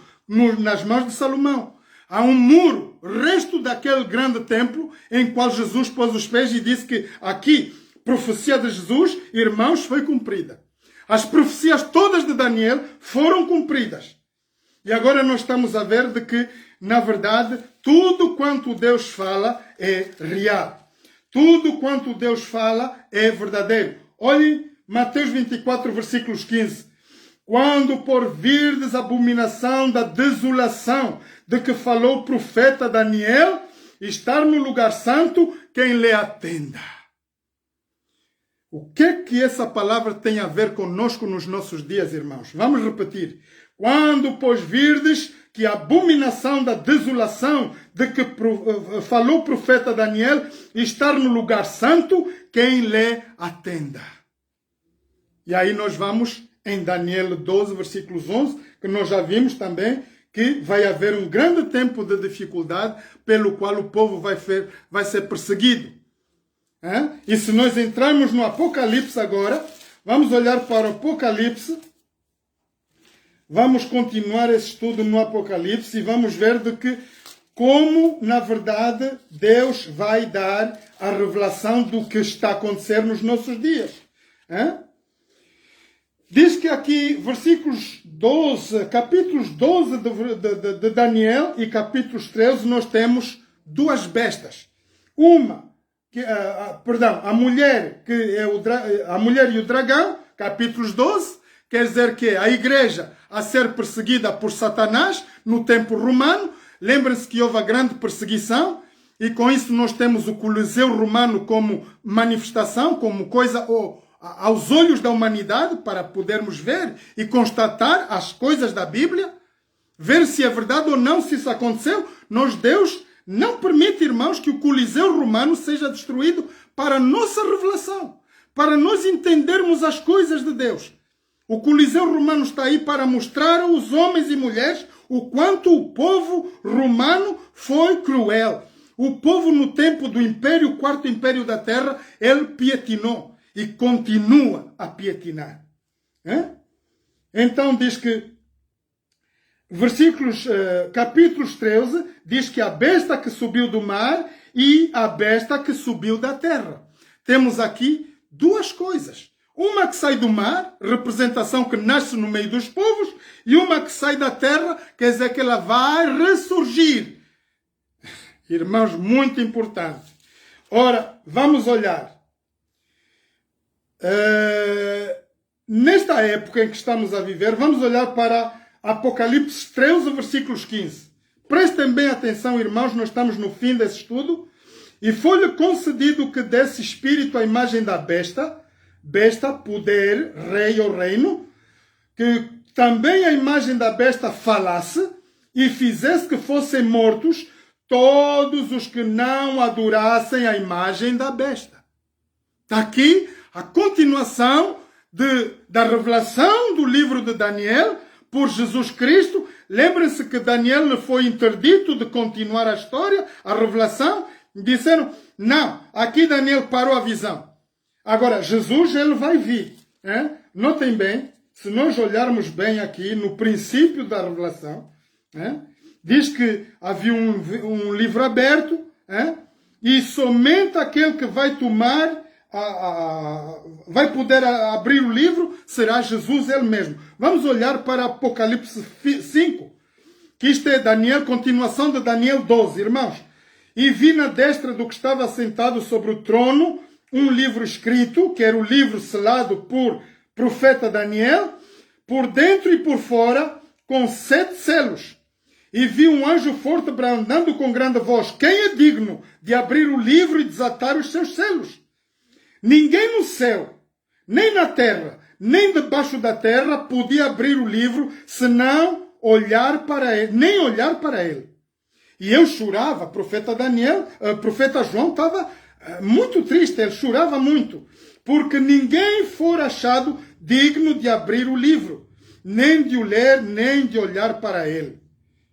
nas mãos de Salomão. Há um muro, resto daquele grande templo em qual Jesus pôs os pés e disse que aqui, profecia de Jesus, irmãos, foi cumprida. As profecias todas de Daniel foram cumpridas. E agora nós estamos a ver de que, na verdade, tudo quanto Deus fala é real. Tudo quanto Deus fala é verdadeiro. Olhem Mateus 24, versículos 15. Quando por virdes a abominação da desolação de que falou o profeta Daniel, estar no lugar santo, quem lhe atenda. O que é que essa palavra tem a ver conosco nos nossos dias, irmãos? Vamos repetir. Quando, pois, virdes que a abominação da desolação de que falou o profeta Daniel, estar no lugar santo, quem lhe atenda. E aí nós vamos em Daniel 12, versículos 11, que nós já vimos também, que vai haver um grande tempo de dificuldade pelo qual o povo vai ser perseguido. E se nós entrarmos no Apocalipse agora, vamos olhar para o Apocalipse, vamos continuar esse estudo no Apocalipse e vamos ver de que como, na verdade, Deus vai dar a revelação do que está a acontecer nos nossos dias. Diz que aqui, versículos 12, capítulos 12 de Daniel e capítulos 13, nós temos duas bestas. Uma, a mulher, que é a mulher e o dragão, capítulos 12, quer dizer que a igreja a ser perseguida por Satanás no tempo romano. Lembrem-se que houve a grande perseguição e com isso nós temos o Coliseu romano como manifestação, como coisa aos olhos da humanidade para podermos ver e constatar as coisas da Bíblia, ver se é verdade ou não, se isso aconteceu. Deus não permite, irmãos, que o Coliseu romano seja destruído para a nossa revelação, para nós entendermos as coisas de Deus. O Coliseu romano está aí para mostrar aos homens e mulheres o quanto o povo romano foi cruel. O povo no tempo do Império, o quarto Império da Terra, ele pietinou e continua a pietinar. Então diz que, capítulos 13, diz que a besta que subiu do mar e a besta que subiu da terra. Temos aqui duas coisas. Uma que sai do mar, representação que nasce no meio dos povos, e uma que sai da terra, quer dizer que ela vai ressurgir. Irmãos, muito importante. Ora, vamos olhar. Nesta época em que estamos a viver, vamos olhar para Apocalipse 13, versículos 15. Prestem bem atenção, irmãos, nós estamos no fim desse estudo. E foi-lhe concedido que desse espírito à imagem da besta, poder, rei ou reino, que também a imagem da besta falasse e fizesse que fossem mortos todos os que não adorassem a imagem da besta. Está aqui a continuação da revelação do livro de Daniel por Jesus Cristo. Lembrem-se que Daniel lhe foi interdito de continuar a história, a revelação. Disseram, não, aqui Daniel parou a visão. Agora, Jesus, ele vai vir. Notem bem, se nós olharmos bem aqui no princípio da revelação, Diz que havia um livro aberto, e somente aquele que vai tomar, vai poder abrir o livro, será Jesus ele mesmo. Vamos olhar para Apocalipse 5, que isto é Daniel, continuação de Daniel 12, irmãos. E vi na destra do que estava sentado sobre o trono um livro escrito, que era o livro selado por profeta Daniel, por dentro e por fora, com 7 selos. E vi um anjo forte bradando com grande voz: quem é digno de abrir o livro e desatar os seus selos? Ninguém no céu, nem na terra, nem debaixo da terra podia abrir o livro, senão olhar para ele, nem olhar para ele. E eu chorava, profeta João estava muito triste, ele chorava muito, porque ninguém for achado digno de abrir o livro, nem de o ler, nem de olhar para ele.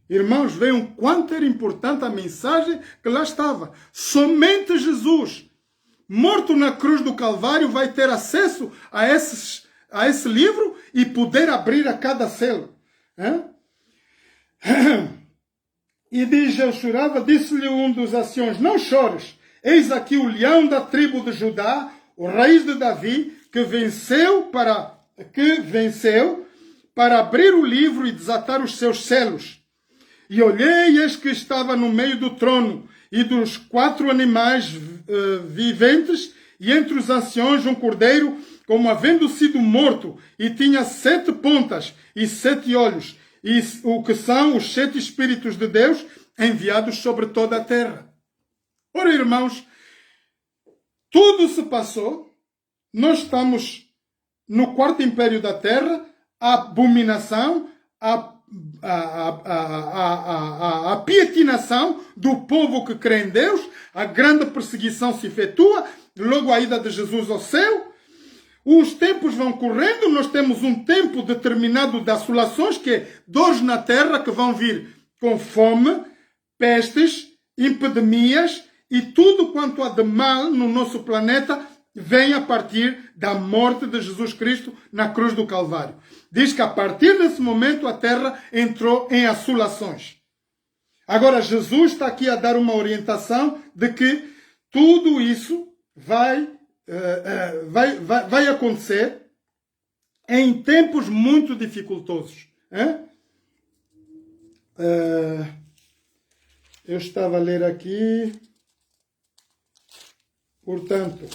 Irmãos, vejam quanto era importante a mensagem que lá estava. Somente Jesus, morto na cruz do Calvário, vai ter acesso a esse livro e poder abrir a cada selo. E diz, eu chorava, disse-lhe um dos anciãos: não chores, eis aqui o leão da tribo de Judá, o raiz de Davi, que venceu para abrir o livro e desatar os seus selos. E olhei, eis que estava no meio do trono e dos 4 animais viventes, e entre os anciãos um cordeiro, como havendo sido morto, e tinha 7 pontas e 7 olhos, e o que são os 7 Espíritos de Deus enviados sobre toda a terra. Ora, irmãos, tudo se passou, nós estamos no 4º império da terra, a abominação, a pietinação do povo que crê em Deus, a grande perseguição se efetua, logo a ida de Jesus ao céu. Os tempos vão correndo, nós temos um tempo determinado de assolações, que é dores na terra, que vão vir com fome, pestes, epidemias e tudo quanto há de mal no nosso planeta vem a partir da morte de Jesus Cristo na cruz do Calvário. Diz que a partir desse momento a terra entrou em assolações. Agora Jesus está aqui a dar uma orientação de que tudo isso vai acontecer em tempos muito dificultosos. Eu estava a ler aqui, portanto,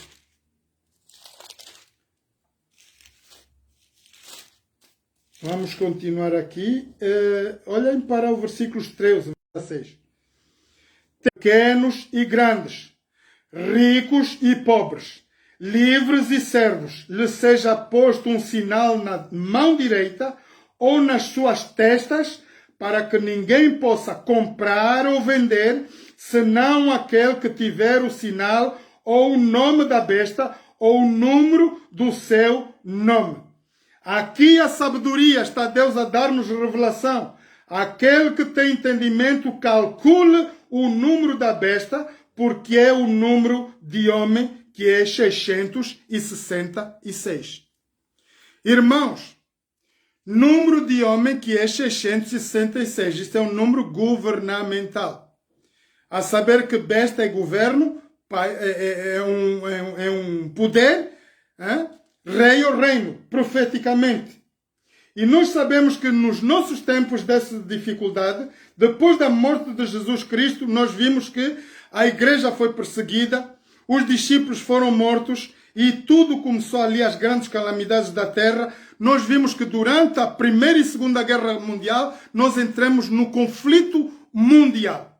vamos continuar aqui. Olhem para o versículos 13 a 6. Pequenos e grandes, ricos e pobres, livres e servos, lhe seja posto um sinal na mão direita ou nas suas testas, para que ninguém possa comprar ou vender, senão aquele que tiver o sinal ou o nome da besta ou o número do seu nome. Aqui a sabedoria, está Deus a dar-nos revelação. Aquele que tem entendimento, calcule o número da besta, porque é o número de homem, que é 666. Irmãos, número de homem que é 666. Isto é um número governamental. A saber que besta é governo, é um poder, rei ou reino, profeticamente. E nós sabemos que nos nossos tempos dessa dificuldade, depois da morte de Jesus Cristo, nós vimos que a igreja foi perseguida, os discípulos foram mortos e tudo começou ali, as grandes calamidades da terra. Nós vimos que durante a Primeira e Segunda Guerra Mundial, nós entramos no conflito mundial.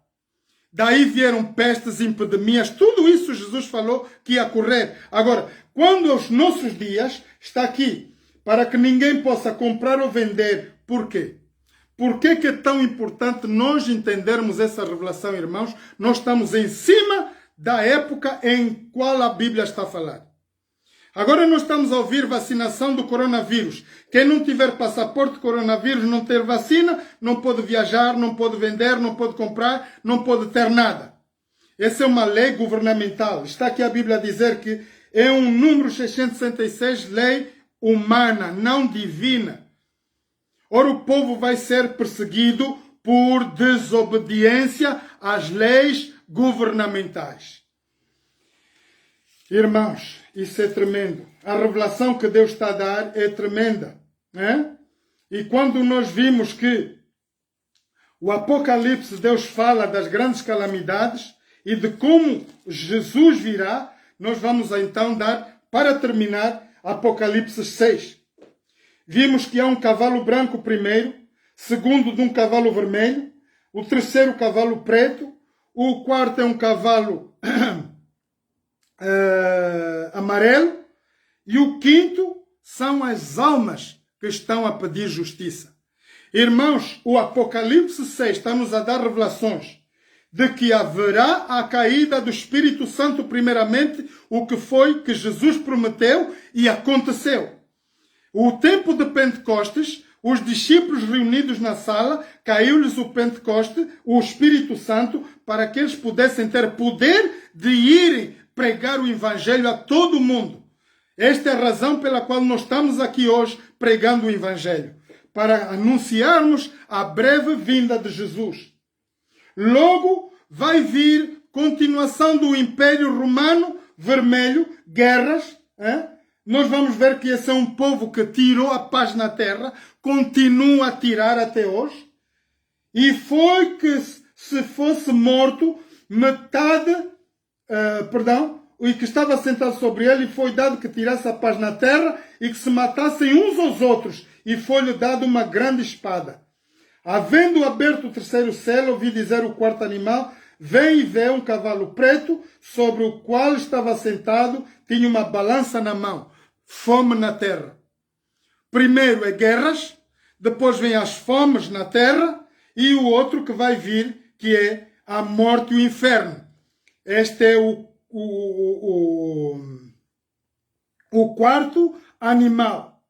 Daí vieram pestes, epidemias, tudo isso Jesus falou que ia ocorrer. Agora, quando aos nossos dias, está aqui, para que ninguém possa comprar ou vender. Por quê? Por que é tão importante nós entendermos essa revelação, irmãos? Nós estamos em cima da época em qual a Bíblia está a falar. Agora nós estamos a ouvir vacinação do coronavírus. Quem não tiver passaporte coronavírus, não ter vacina, não pode viajar, não pode vender, não pode comprar, não pode ter nada. Essa é uma lei governamental. Está aqui a Bíblia a dizer que é um número 666, lei humana, não divina. Ora, o povo vai ser perseguido por desobediência às leis governamentais. Irmãos, isso é tremendo. A revelação que Deus está a dar é tremenda, né? E quando nós vimos que o Apocalipse, Deus fala das grandes calamidades e de como Jesus virá, nós vamos então dar, para terminar, Apocalipse 6. Vimos que há um cavalo branco primeiro, segundo de um cavalo vermelho, o terceiro cavalo preto, o quarto é um cavalo amarelo, e o quinto são as almas que estão a pedir justiça. Irmãos, o Apocalipse 6 está-nos a dar revelações de que haverá a caída do Espírito Santo primeiramente, o que foi que Jesus prometeu e aconteceu. O tempo de Pentecostes, os discípulos reunidos na sala, caiu-lhes o Pentecoste, o Espírito Santo, para que eles pudessem ter poder de irem pregar o Evangelho a todo mundo. Esta é a razão pela qual nós estamos aqui hoje pregando o Evangelho, para anunciarmos a breve vinda de Jesus. Logo vai vir continuação do Império Romano Vermelho, guerras. Nós vamos ver que esse é um povo que tirou a paz na terra, continua a tirar até hoje. E foi que se fosse morto metade, e que estava sentado sobre ele, e foi dado que tirasse a paz na terra e que se matassem uns aos outros, e foi-lhe dado uma grande espada. Havendo aberto o terceiro selo, ouvi dizer o quarto animal, vem e vê um cavalo preto, sobre o qual estava sentado, tinha uma balança na mão. Fome na terra. Primeiro é guerras, depois vem as fomes na terra, e o outro que vai vir, que é a morte e o inferno. Este é o quarto animal.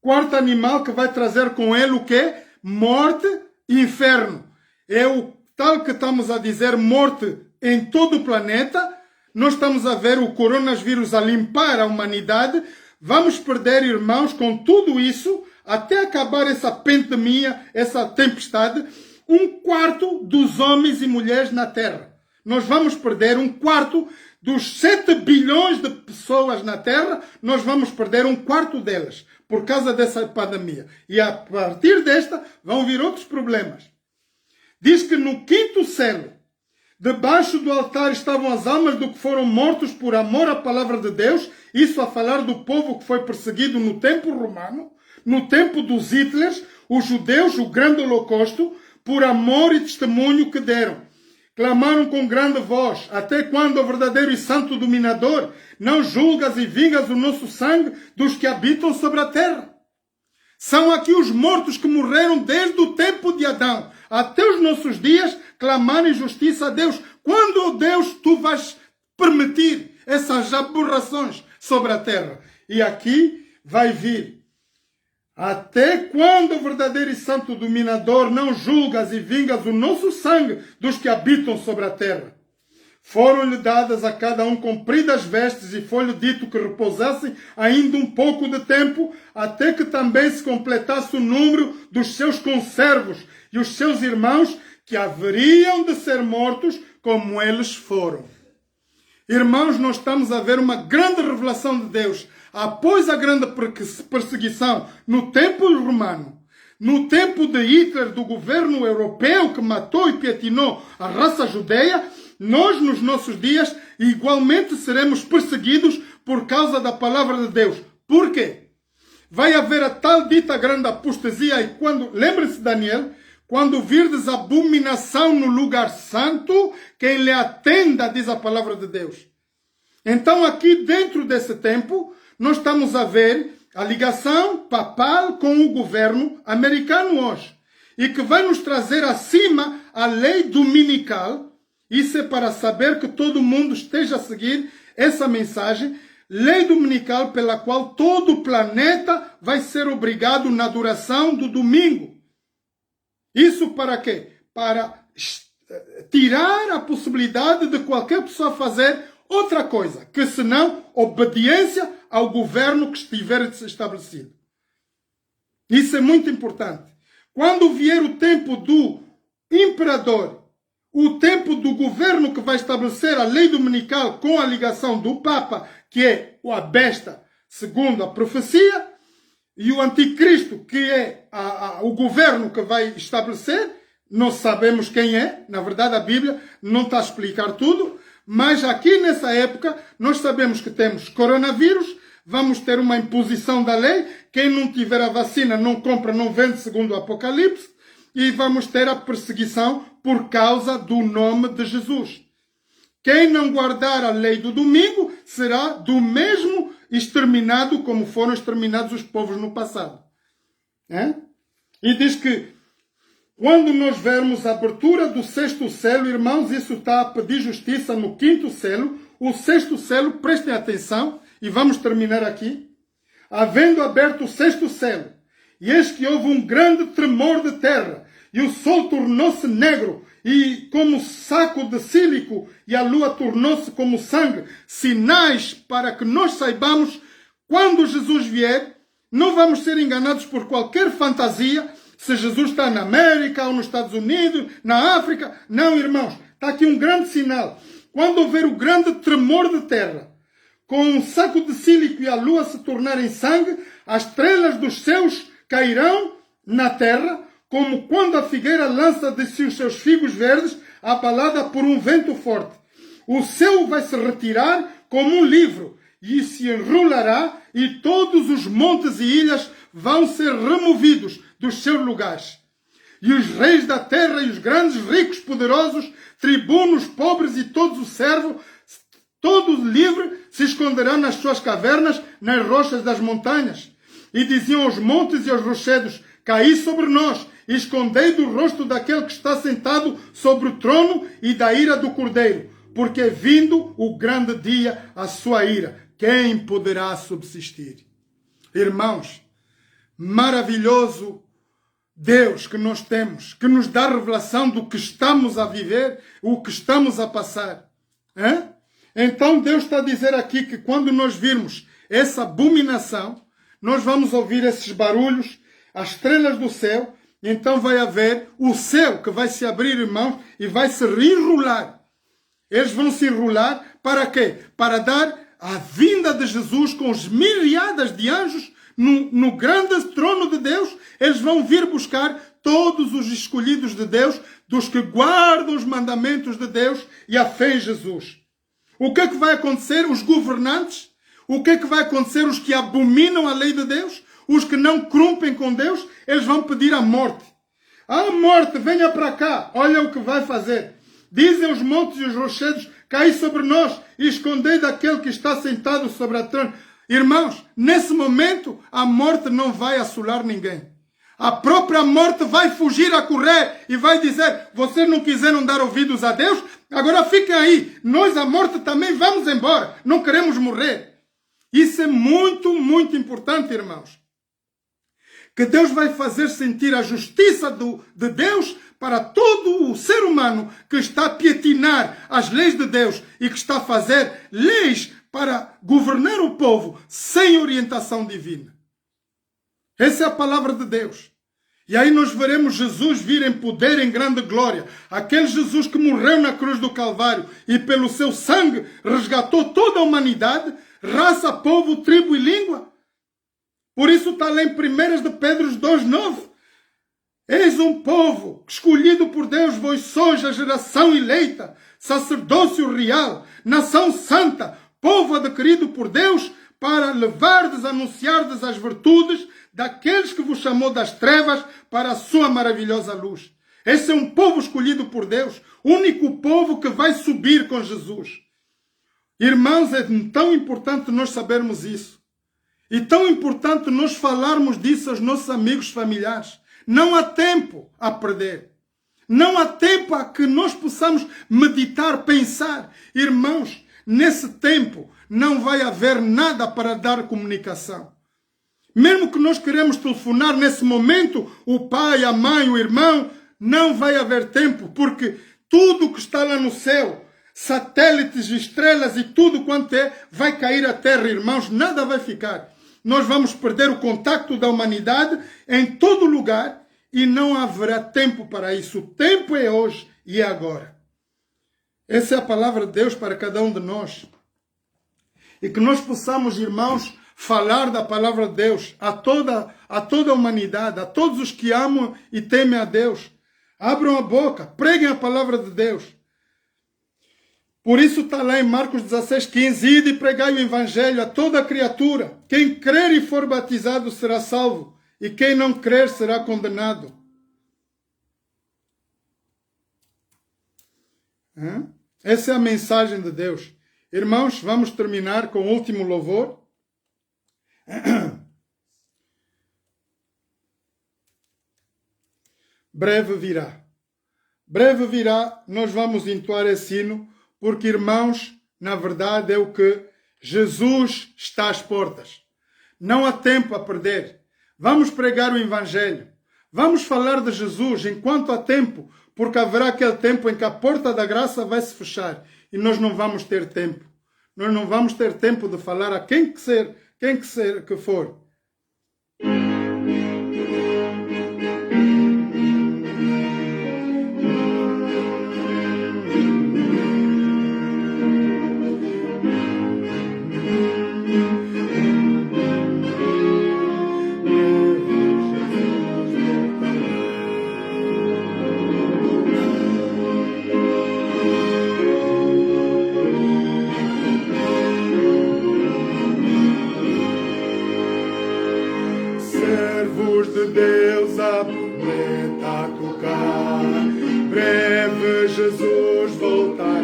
Quarto animal que vai trazer com ele o quê? Morte e inferno. É o tal que estamos a dizer morte em todo o planeta. Nós estamos a ver o coronavírus a limpar a humanidade. Vamos perder, irmãos, com tudo isso, até acabar essa pandemia, essa tempestade, 1/4 dos homens e mulheres na Terra. Nós vamos perder 1/4 dos 7 bilhões de pessoas na Terra, nós vamos perder 1/4 delas, por causa dessa pandemia. E a partir desta, vão vir outros problemas. Diz que no quinto selo, debaixo do altar estavam as almas do que foram mortos por amor à palavra de Deus, isso a falar do povo que foi perseguido no tempo romano, no tempo dos Hitlers, os judeus, o grande holocausto, por amor e testemunho que deram. Clamaram com grande voz, até quando o verdadeiro e santo dominador não julgas e vingas o nosso sangue dos que habitam sobre a terra? São aqui os mortos que morreram desde o tempo de Adão até os nossos dias, clamarem justiça a Deus. Quando, Deus, tu vais permitir essas aberrações sobre a terra? E aqui vai vir. Até quando o verdadeiro e santo dominador não julgas e vingas o nosso sangue dos que habitam sobre a terra? Foram-lhe dadas a cada um compridas vestes e foi-lhe dito que repousassem ainda um pouco de tempo, até que também se completasse o número dos seus conservos e os seus irmãos, que haveriam de ser mortos como eles foram. Irmãos, nós estamos a ver uma grande revelação de Deus. Após a grande perseguição no tempo romano, no tempo de Hitler, do governo europeu que matou e pietinou a raça judeia, nós nos nossos dias igualmente seremos perseguidos por causa da palavra de Deus. Por quê? Vai haver a tal dita grande apostasia, e quando, lembre-se Daniel, quando virdes abominação no lugar santo, quem lhe atenda, diz a palavra de Deus. Então aqui dentro desse tempo, nós estamos a ver a ligação papal com o governo americano hoje. E que vai nos trazer acima a lei dominical. Isso é para saber que todo mundo esteja a seguir essa mensagem. Lei dominical pela qual todo o planeta vai ser obrigado na duração do domingo. Isso para quê? Para tirar a possibilidade de qualquer pessoa fazer outra coisa, que senão obediência ao governo que estiver estabelecido. Isso é muito importante. Quando vier o tempo do imperador, o tempo do governo que vai estabelecer a lei dominical com a ligação do Papa, que é a besta, segundo a profecia, e o anticristo, que é o governo que vai estabelecer, não sabemos quem é, na verdade a Bíblia não está a explicar tudo, mas aqui nessa época nós sabemos que temos coronavírus, vamos ter uma imposição da lei, quem não tiver a vacina não compra, não vende, segundo o Apocalipse, e vamos ter a perseguição por causa do nome de Jesus. Quem não guardar a lei do domingo será do mesmo exterminado como foram exterminados os povos no passado. É? E diz que quando nós vermos a abertura do sexto selo, irmãos, isso está a pedir justiça no quinto selo. O sexto selo, prestem atenção, e vamos terminar aqui. Havendo aberto o sexto selo, e eis que houve um grande tremor de terra, e o sol tornou-se negro, e como saco de sílico, e a lua tornou-se como sangue, sinais para que nós saibamos, quando Jesus vier, não vamos ser enganados por qualquer fantasia, se Jesus está na América, ou nos Estados Unidos, na África. Não, irmãos, está aqui um grande sinal. Quando houver o grande tremor de terra, com um saco de sílico e a lua se tornarem sangue, as estrelas dos céus cairão na terra, como quando a figueira lança de si os seus figos verdes, abalada por um vento forte. O céu vai se retirar como um livro, e se enrolará, e todos os montes e ilhas vão ser removidos dos seus lugares. E os reis da terra, e os grandes, ricos, poderosos, tribunos, pobres e todos os servos, todos livres, se esconderão nas suas cavernas, nas rochas das montanhas. E diziam aos montes e aos rochedos: caí sobre nós, e escondei do rosto daquele que está sentado sobre o trono e da ira do Cordeiro, porque é vindo o grande dia, a sua ira. Quem poderá subsistir? Irmãos, maravilhoso Deus que nós temos, que nos dá revelação do que estamos a viver, o que estamos a passar. Hein? Então Deus está a dizer aqui que quando nós virmos essa abominação, nós vamos ouvir esses barulhos, as estrelas do céu, então vai haver o céu que vai se abrir, irmãos, e vai se enrolar. Eles vão se enrolar para quê? Para dar a vinda de Jesus com os milhares de anjos no grande trono de Deus. Eles vão vir buscar todos os escolhidos de Deus, dos que guardam os mandamentos de Deus e a fé em Jesus. O que é que vai acontecer? Os governantes? O que é que vai acontecer? Os que abominam a lei de Deus? Os que não cumprem com Deus? Eles vão pedir a morte. A morte, venha para cá. Olha o que vai fazer. Dizem os montes e os rochedos: caí sobre nós e escondei daquele que está sentado sobre a trono. Irmãos, nesse momento, a morte não vai assolar ninguém. A própria morte vai fugir a correr e vai dizer: vocês não quiseram dar ouvidos a Deus? Agora fiquem aí. Nós, a morte, também vamos embora. Não queremos morrer. Isso é muito, muito importante, irmãos. Que Deus vai fazer sentir a justiça de Deus para todo o ser humano que está a pietinar as leis de Deus e que está a fazer leis para governar o povo sem orientação divina. Essa é a palavra de Deus. E aí nós veremos Jesus vir em poder, em grande glória. Aquele Jesus que morreu na cruz do Calvário e pelo seu sangue resgatou toda a humanidade, raça, povo, tribo e língua. Por isso está lá em 1 de Pedro 2,9. Eis um povo escolhido por Deus, vós sois a geração eleita, sacerdócio real, nação santa, povo adquirido por Deus, para levardes, anunciardes as virtudes daqueles que vos chamou das trevas para a sua maravilhosa luz. Esse é um povo escolhido por Deus, único povo que vai subir com Jesus. Irmãos, é tão importante nós sabermos isso. E tão importante nós falarmos disso aos nossos amigos familiares. Não há tempo a perder. Não há tempo a que nós possamos meditar, pensar. Irmãos, nesse tempo não vai haver nada para dar comunicação. Mesmo que nós queremos telefonar nesse momento, o pai, a mãe, o irmão, não vai haver tempo, porque tudo que está lá no céu, satélites, estrelas e tudo quanto é, vai cair à terra, irmãos, nada vai ficar. Nós vamos perder o contacto da humanidade em todo lugar e não haverá tempo para isso. O tempo é hoje e é agora. Essa é a palavra de Deus para cada um de nós. E que nós possamos, irmãos, falar da palavra de Deus a toda a humanidade, a todos os que amam e temem a Deus. Abram a boca, preguem a palavra de Deus. Por isso está lá em Marcos 16:15, ide e pregai o evangelho a toda criatura. Quem crer e for batizado será salvo, e quem não crer será condenado. Essa é a mensagem de Deus. Irmãos, vamos terminar com o último louvor. Breve virá. Breve virá, nós vamos entoar esse hino, porque, irmãos, na verdade é o que Jesus está às portas. Não há tempo a perder. Vamos pregar o Evangelho. Vamos falar de Jesus enquanto há tempo, porque haverá aquele tempo em que a porta da graça vai se fechar e nós não vamos ter tempo. Nós não vamos ter tempo de falar a quem que for. Servos de Deus, aproveita a tocar, breve Jesus voltará.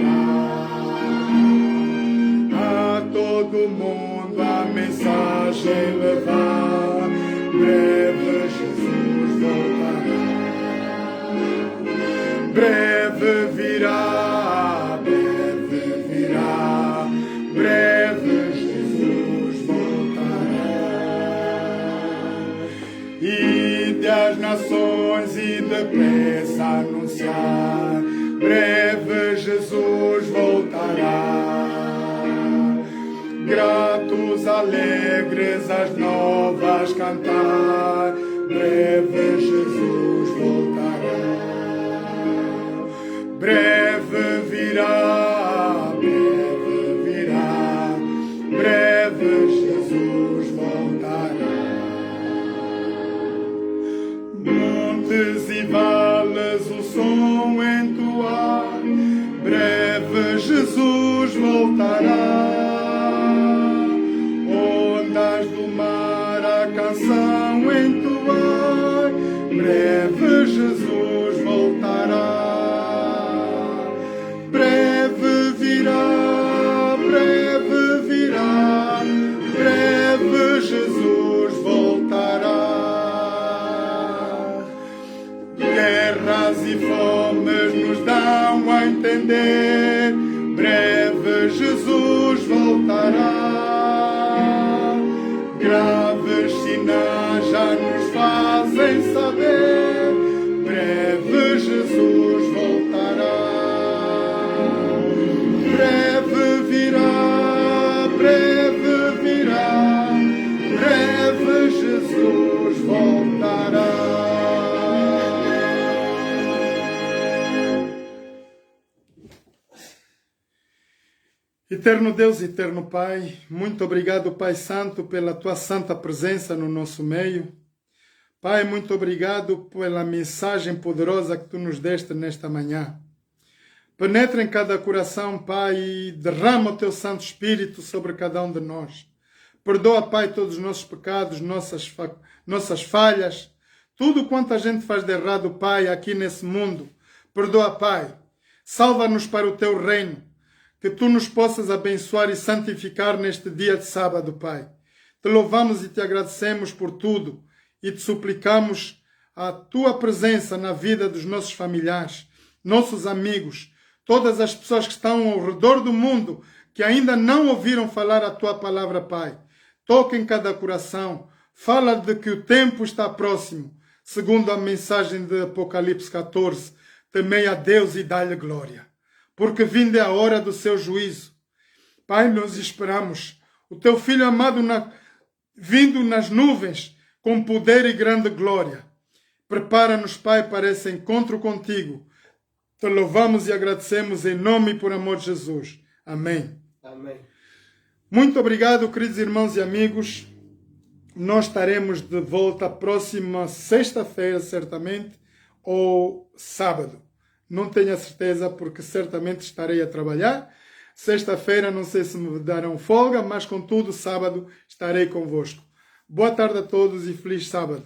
A todo mundo a mensagem levar, breve Jesus voltará. Breve virá, breve virá, breve Jesus voltará. Ide às nações e depressa anunciar, breve Jesus voltará. Gratos, alegres, as novas cantar, breve Jesus voltará. Breve virá, breve virá, breve Jesus voltará. Montes e vales o som entoar, breve Jesus voltará. Ondas do mar a canção entoar, breve Jesus voltará. Breve virá, breve virá, breve Jesus voltará. Guerras e fomes nos dão a entender, breve Jesus voltará. Graves sinais já nos fazem saber, breve Jesus voltará. Breve virá, breve virá, breve Jesus voltará. Eterno Deus, eterno Pai, muito obrigado, Pai Santo, pela Tua santa presença no nosso meio. Pai, muito obrigado pela mensagem poderosa que Tu nos deste nesta manhã. Penetra em cada coração, Pai, e derrama o Teu Santo Espírito sobre cada um de nós. Perdoa, Pai, todos os nossos pecados, nossas falhas, tudo quanto a gente faz de errado, Pai, aqui nesse mundo. Perdoa, Pai. Salva-nos para o Teu reino. Que Tu nos possas abençoar e santificar neste dia de sábado, Pai. Te louvamos e Te agradecemos por tudo e Te suplicamos a Tua presença na vida dos nossos familiares, nossos amigos, todas as pessoas que estão ao redor do mundo que ainda não ouviram falar a Tua palavra, Pai. Toca em cada coração. Fala de que o tempo está próximo, segundo a mensagem de Apocalipse 14. Temei a Deus e dá-lhe glória, porque vinda é a hora do seu juízo. Pai, nós esperamos o Teu Filho amado vindo nas nuvens com poder e grande glória. Prepara-nos, Pai, para esse encontro contigo. Te louvamos e agradecemos em nome e por amor de Jesus. Amém. Amém. Muito obrigado, queridos irmãos e amigos. Nós estaremos de volta próxima sexta-feira, certamente, ou sábado. Não tenho a certeza, porque certamente estarei a trabalhar. Sexta-feira, não sei se me darão folga, mas contudo, sábado estarei convosco. Boa tarde a todos e feliz sábado.